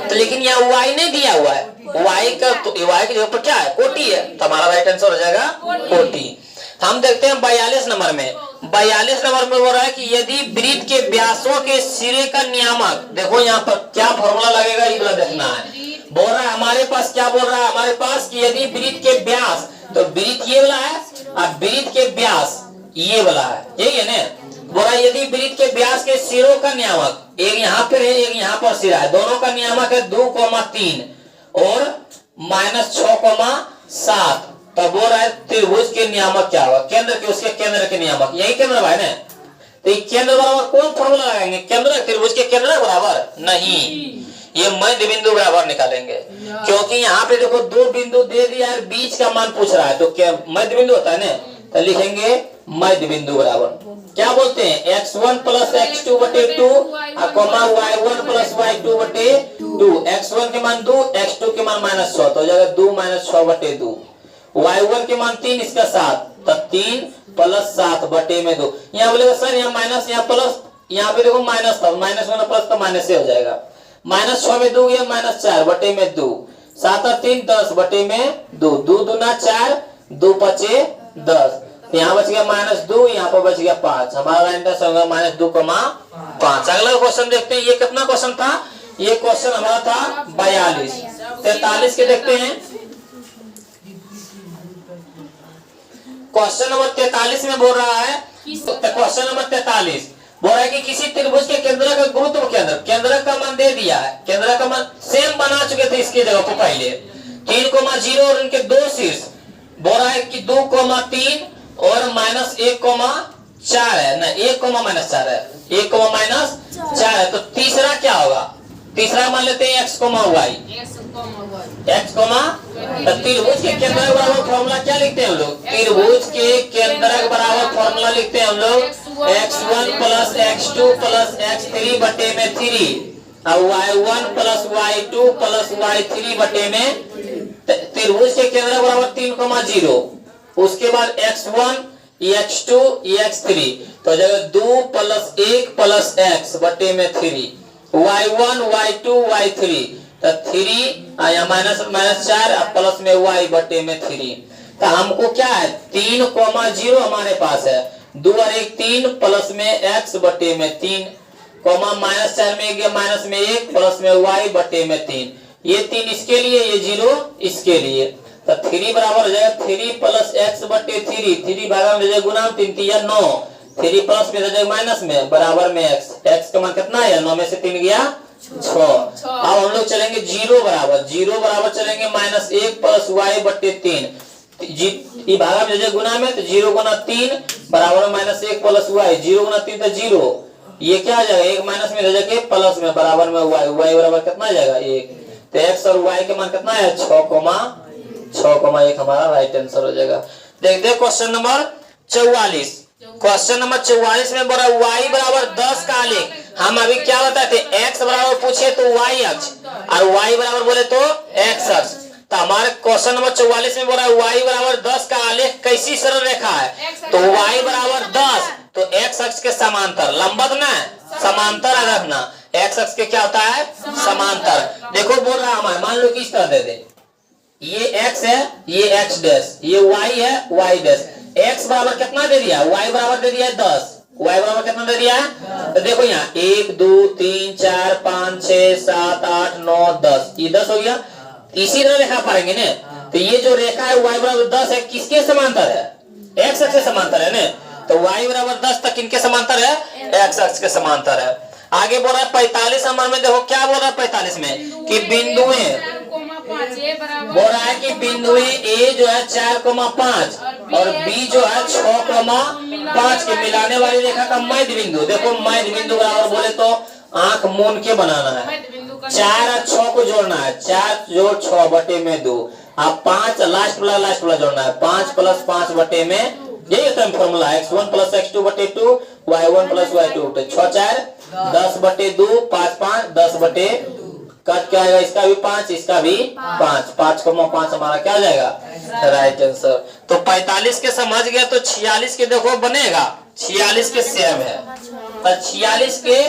तो लेकिन यहाँ y नहीं दिया हुआ है, y का तो y के जगह पर क्या है? कोटि है, तो हमारा राइट आंसर हो जाएगा कोटि। हम देखते हैं 42 नंबर में। 42 नंबर में बोल रहा है कि यदि वृत्त के व्यासों के सिरे का नियामक, देखो यहाँ पर क्या फॉर्मूला लगेगा ये देखना है। बोल रहा है हमारे पास क्या बोल रहा है हमारे पास कि यदि वृत्त के व्यास, तो वृत्त ये वाला है और वृत्त के व्यास ये वाला है, यही है ना। बोल रहा है यदि वृत्त के व्यास के सिरों का नियामक, एक यहाँ पर है एक यहाँ पर सिरा है, दोनों का नियामक है 2,3 और -6,7, तो बोल रहा है त्रिभुज के नियामक क्या होगा? केंद्र के, उसके केंद्र के नियामक, यही केंद्र भाई ना। तो केंद्र बराबर कौन फॉर्मूला लगाएंगे? केंद्र, त्रिभुज के केंद्र बराबर नहीं, ये मध्य बिंदु बराबर निकालेंगे, क्योंकि यहाँ पे देखो 2 बिंदु दे दिया है, बीच का मान पूछ रहा है, तो क्या मध्य बिंदु होता है ना, तो लिखेंगे मध्य बिंदु बराबर क्या बोलते हैं? x1 + x2 बटे 2 y1 + y2 बटे 2, x1 के मान 2, x2 के मान -6, तो हो जाएगा 2 - 6 बटे 2, y1 के मान 3, इसका 7, तो 3 + 7 बटे में 2। यहाँ बोलेगा सर यहाँ माइनस यहाँ प्लस, यहाँ पे देखो माइनस था, माइनस में प्लस तो माइनस से हो जाएगा। -6 में 2 गया -4 बटे में 2, 7 और 3 10 बटे में 2, 2 दूना 4, 2 पचे 10, यहाँ बच गया -2, यहाँ पर बच गया 5, हमारा आंसर होगा -2,5। अगला क्वेश्चन देखते हैं, ये कितना क्वेश्चन था? ये क्वेश्चन हमारा था 42। 43 के देखते हैं। क्वेश्चन नंबर 43 में बोल रहा है, क्वेश्चन नंबर 43 बोल रहा है कि किसी त्रिभुज के केंद्र का गुरुत्व केंद्र, केंद्र का मान दे दिया है, केंद्र का मान सेम बना चुके थे इसकी जगह पर पहले, 3,0 और उनके 2 शीर्ष। बोल रहा है कि 2,3 और -1,4 है ना, 1,-4 है, 1,-4 है, तो तीसरा क्या होगा? तीसरा मान लेते हैं x, y, x, त्रिभुज के केंद्र के बराबर फॉर्मूला क्या लिखते हैं हम लोग? त्रिभुज के केंद्र के बराबर फॉर्मूला लिखते हैं हम लोग x1 + x2 + x3 बटे में 3 और y1 + y2 + y3 बटे में, त्रिभुज के केंद्र के बराबर 3,0, उसके बाद x1 x2 x3, तो जगह 2 + 1 + x बटे में 3, y1 y2 y3, तो 3 या -4 और प्लस में y बटे में 3। तो हमको क्या है 3,0 हमारे पास है, 2 और 1 3 प्लस में x बटे में 3, -4 में गया माइनस में 1 प्लस में y बटे में 3, ये 3 इसके लिए, ये 0 इसके लिए, तो 3 बराबर हो जाएगा 3 + x बटे 3, 3 भागा में गुना 3 3 9, 3 प्लस में जाएगा माइनस में बराबर में x का मान कितना है? 9 में से 3 गया 6। अब हम लोग चलेंगे 0 बराबर चलेंगे -1 + y बटे 3, ये भागा में गुना में, तो 0 × 3 बराबर -1 + y, 0 × 3 तो 0, ये क्या आ जाएगा 1 माइनस में जाके प्लस में बराबर में y, y बराबर कितना आ जाएगा 1, तो x और y के मान कितना है 6,1 हमारा राइट आंसर हो जाएगा। देखते हैं क्वेश्चन नंबर 44। क्वेश्चन नंबर 44 में बोला y बराबर 10 का आलेख। हम अभी क्या बताए थे, x बराबर पूछे तो y अक्ष और y बराबर बोले तो x अक्ष। तो हमारे क्वेश्चन नंबर 44 में बोला y बराबर 10 का आलेख कैसी सरल रेखा है, तो y बराबर 10 तो x अक्ष के समांतर, लंबवत ना समांतर रखना, x अक्ष के क्या होता है समांतर। देखो बोल रहा हमारे, मान लो कि इस तरह दे दे, ये x है, ये x डैश, ये y है, y डैश। x बराबर कितना दे दिया, y बराबर दे दिया 10, y बराबर कितना दे दिया है, तो देखो यहाँ 1 2 3 4 5 6 7 8 9 10, ये 10 हो गया। इसी तरह रेखा पाएंगे ने, तो ये जो रेखा है y बराबर 10 है, किसके समांतर है, x अक्ष के समांतर है ने। तो y बराबर 10 तक किनके समांतर है, x अक्ष के समांतर है। आगे बोल रहा है 45 नंबर में, देखो क्या बोल रहा है 45 में कि बिंदुएं, बोल रहा है कि बिंदुएं ए जो है 4,5 और बी जो है 6,5 के मिलाने वाली रेखा का मध्य बिंदु। देखो मध्य बिंदु बराबर बोले तो आंख मूंद के बनाना है, 4 और 6 को जोड़ना है, 4 जोड़ 6 बटे में 2, अब 5 लास्ट वाला जोड़ना है, 5 प्लस 5 बटे में, यही होता है फॉर्मूला, x1 प्लस x2 बटे 2, y1 प्लस y2, 6 4 10 बटे 2, 5 5 10 बटे, कट क्या आएगा, इसका भी 5 इसका भी 5, 5,5 हमारा क्या हो जाएगा राइट आंसर। तो 45 के समझ गया, तो 46 के देखो बनेगा, 46 के सेम है, तो 46 के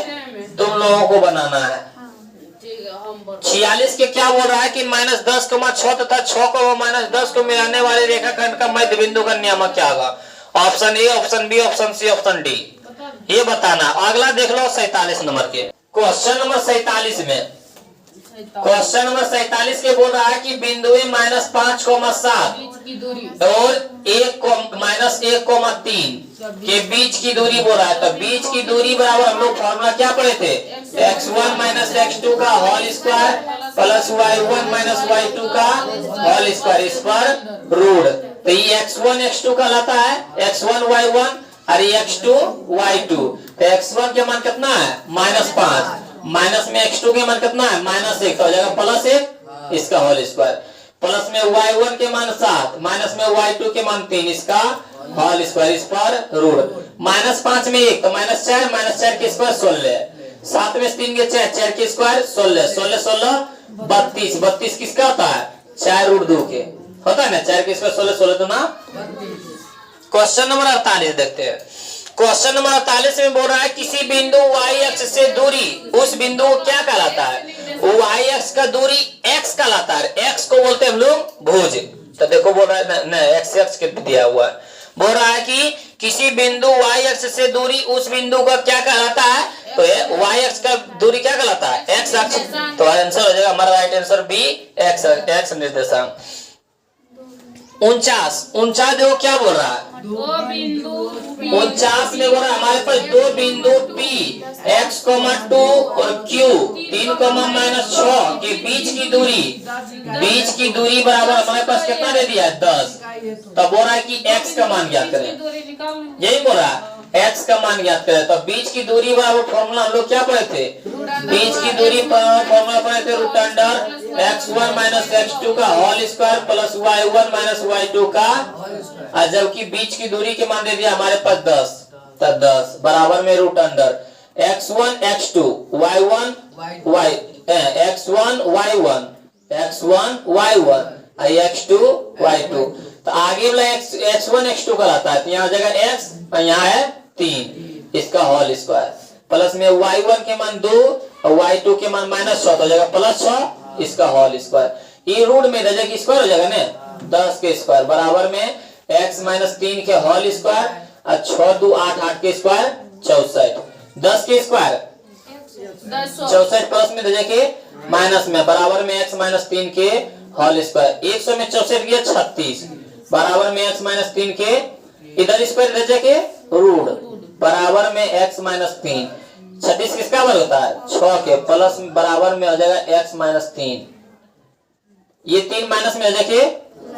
तुम लोगों को बनाना है। 46 के क्या बोल रहा है कि -10,6 तथा 6 को -10 को मिलाने वाले रेखाखंड का मध्य बिंदु का नियामक क्या होगा। Option A, option B, option C, option D, ये बताना। अगला देख लो 47 नंबर के क्वेश्चन नंबर 47 में, क्वेश्चन नंबर 47 के बोल रहा है कि बिंदुएं -5,7 और -1,3 के बीच की दूरी बोल रहा है। तो बीच की दूरी बराबर हम लोग फॉर्मूला क्या पढ़े थे, x1 - x2 का whole square plus y1 - y2 का होल स्क्वायर, इस पर रूट। तो ये x1 x2 कहलाता है, x1 y1 और x2 y2। तो x1 के मान कितना है -5, माइनस में x2 के मान कितना है -1, तो हो जाएगा +1 इसका होल स्क्वायर, प्लस में y1 के मान 7, माइनस में y2 के मान 3 इसका होल स्क्वायर, इस पर रूट। -5 में 1 तो -4 के स्क्वायर 16, 7 में 3 के 4 के स्क्वायर 16, 16 16 32, 32 किसका होता है 4√2 के होता है ना, 4 के स्क्वायर 16 16 तो ना। क्वेश्चन नंबर 48 देखते हैं। क्वेश्चन नंबर 48 में बोल रहा है किसी बिंदु y अक्ष से दूरी, उस बिंदु को क्या कहलाता है, y अक्ष का दूरी x कहलाता है, x को बोलते हैं हम लोग भुज। तो देखो बोल रहा है न x अक्ष के दिया हुआ है, बोल रहा है कि किसी बिंदु y अक्ष से दूरी उस बिंदु का क्या कहलाता है, तो y अक्ष का दूरी क्या कहलाता है x अक्ष। तो आंसर हो जाएगा हमारा राइट आंसर बी, x निर्देशांक। 49 देखो क्या बोल रहा है, 49 में बोल रहा है हमारे पास दो बिंदु P x, 2 और Q 3, -6 के बीच की दूरी बराबर हमारे पास कितना दे दिया है 10। तो बोल रहा है कि x का मान ज्ञात करें, यही बोल रहा है x का मान ज्ञात करें। तो बीच की दूरी बराबर फॉर्मूला हम लोग क्या पढ़े थे, बीच की दूरी फॉर्मूला पढ़े थे √x1 - x2 का whole square plus y1 - y2 का, और जबकि बीच की दूरी के मान दे दिया हमारे पास 10, तो 10 बराबर में √x1 x2 y1 y x1 y1 x2 y2। तो आगे वाला x1 x2 कहलाता है, तो यहाँ जगह x और यहाँ है 3 इसका होल स्क्वायर, प्लस में y1 के मान 2 और y2 के मान -6 तो जगह +6 इसका होल स्क्वायर। ये रूट में जगह स्क्वायर हो जाएगा ना 10 के स्क्वायर बराबर में x - 3 के होल स्क्वायर और 6 2 8 8 के स्क्वायर 64, 10 के स्क्वायर 64 प्लस में जगह माइनस में बराबर में x - 3 के होल स्क्वायर, 100 में 64 गया 36 बराबर में x - 3 के इधर स्क्वायर इधर जाके रूट बराबर में x - 3, 36 किसका बराबर होता है 6 के, प्लस बराबर में हो जाएगा x - 3, ये 3 माइनस में हो जाके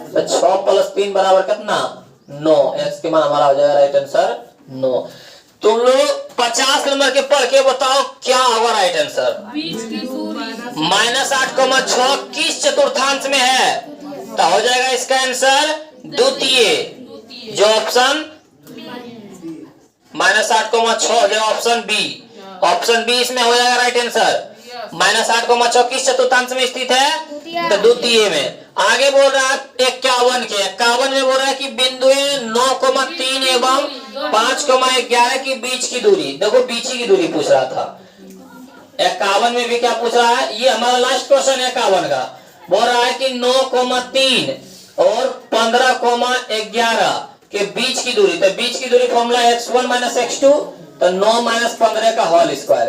तो 6 + 3 बराबर कितना 9, x के मान हमारा हो जाएगा राइट आंसर 9। तुम लोग 50 नंबर के पढ़ के बताओ क्या होगा राइट आंसर। -8,6 किस चतुर्थांश में है, तो हो जाएगा इसका आंसर द्वितीय, जो ऑप्शन -8,6 हो जाएगा ऑप्शन बी। ऑप्शन बी इसमें हो जाएगा राइट आंसर। -8,6 किस चतुर्थांश में स्थित है? तो द्वितीय में। आगे बोल रहा है 51 के, 51 में बोल रहा है कि बिंदु 9,3 एवं 5,11 के बीच की दूरी, देखो बीच की दूरी पूछ रहा था। 51 में भी क्या पूछ रहा है, ये हमारा लास्ट क्वेश्चन है 51 का। बोल रहा है कि 9,3 और 15,11 के बीच की दूरी, तो बीच की दूरी फॉर्मूला x1 - x2, तो 9 - 15 का होल स्क्वायर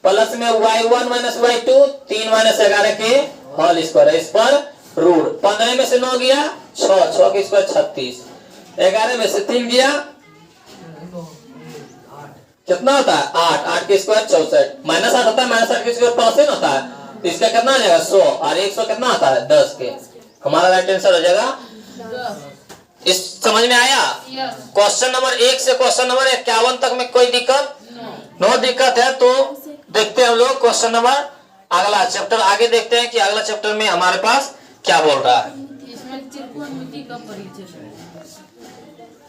प्लस में y1 - y2 3 - 11 के होल स्क्वायर, इस पर रूट। 15 में से 9 गया 6, 6 के स्क्वायर 36, 11 में से 3 गया कितना होता है 8, 8 के स्क्वायर 64, -8 होता है, -8 के स्क्वायर 65 होता है, तो इसका कितना आ जाएगा 100, और 100 कितना आता है 10 के। हमारा राइट आंसर हो जाएगा। इस समझ में आया? क्वेश्चन नंबर 1 से क्वेश्चन नंबर 51 तक में कोई दिक्कत? नो दिक्कत है तो देखते हैं हम लोग क्वेश्चन नंबर अगला चैप्टर आगे देखते हैं कि अगला चैप्टर में हमारे पास क्या बोल रहा है। इसमें त्रिकोणमिति का परिचय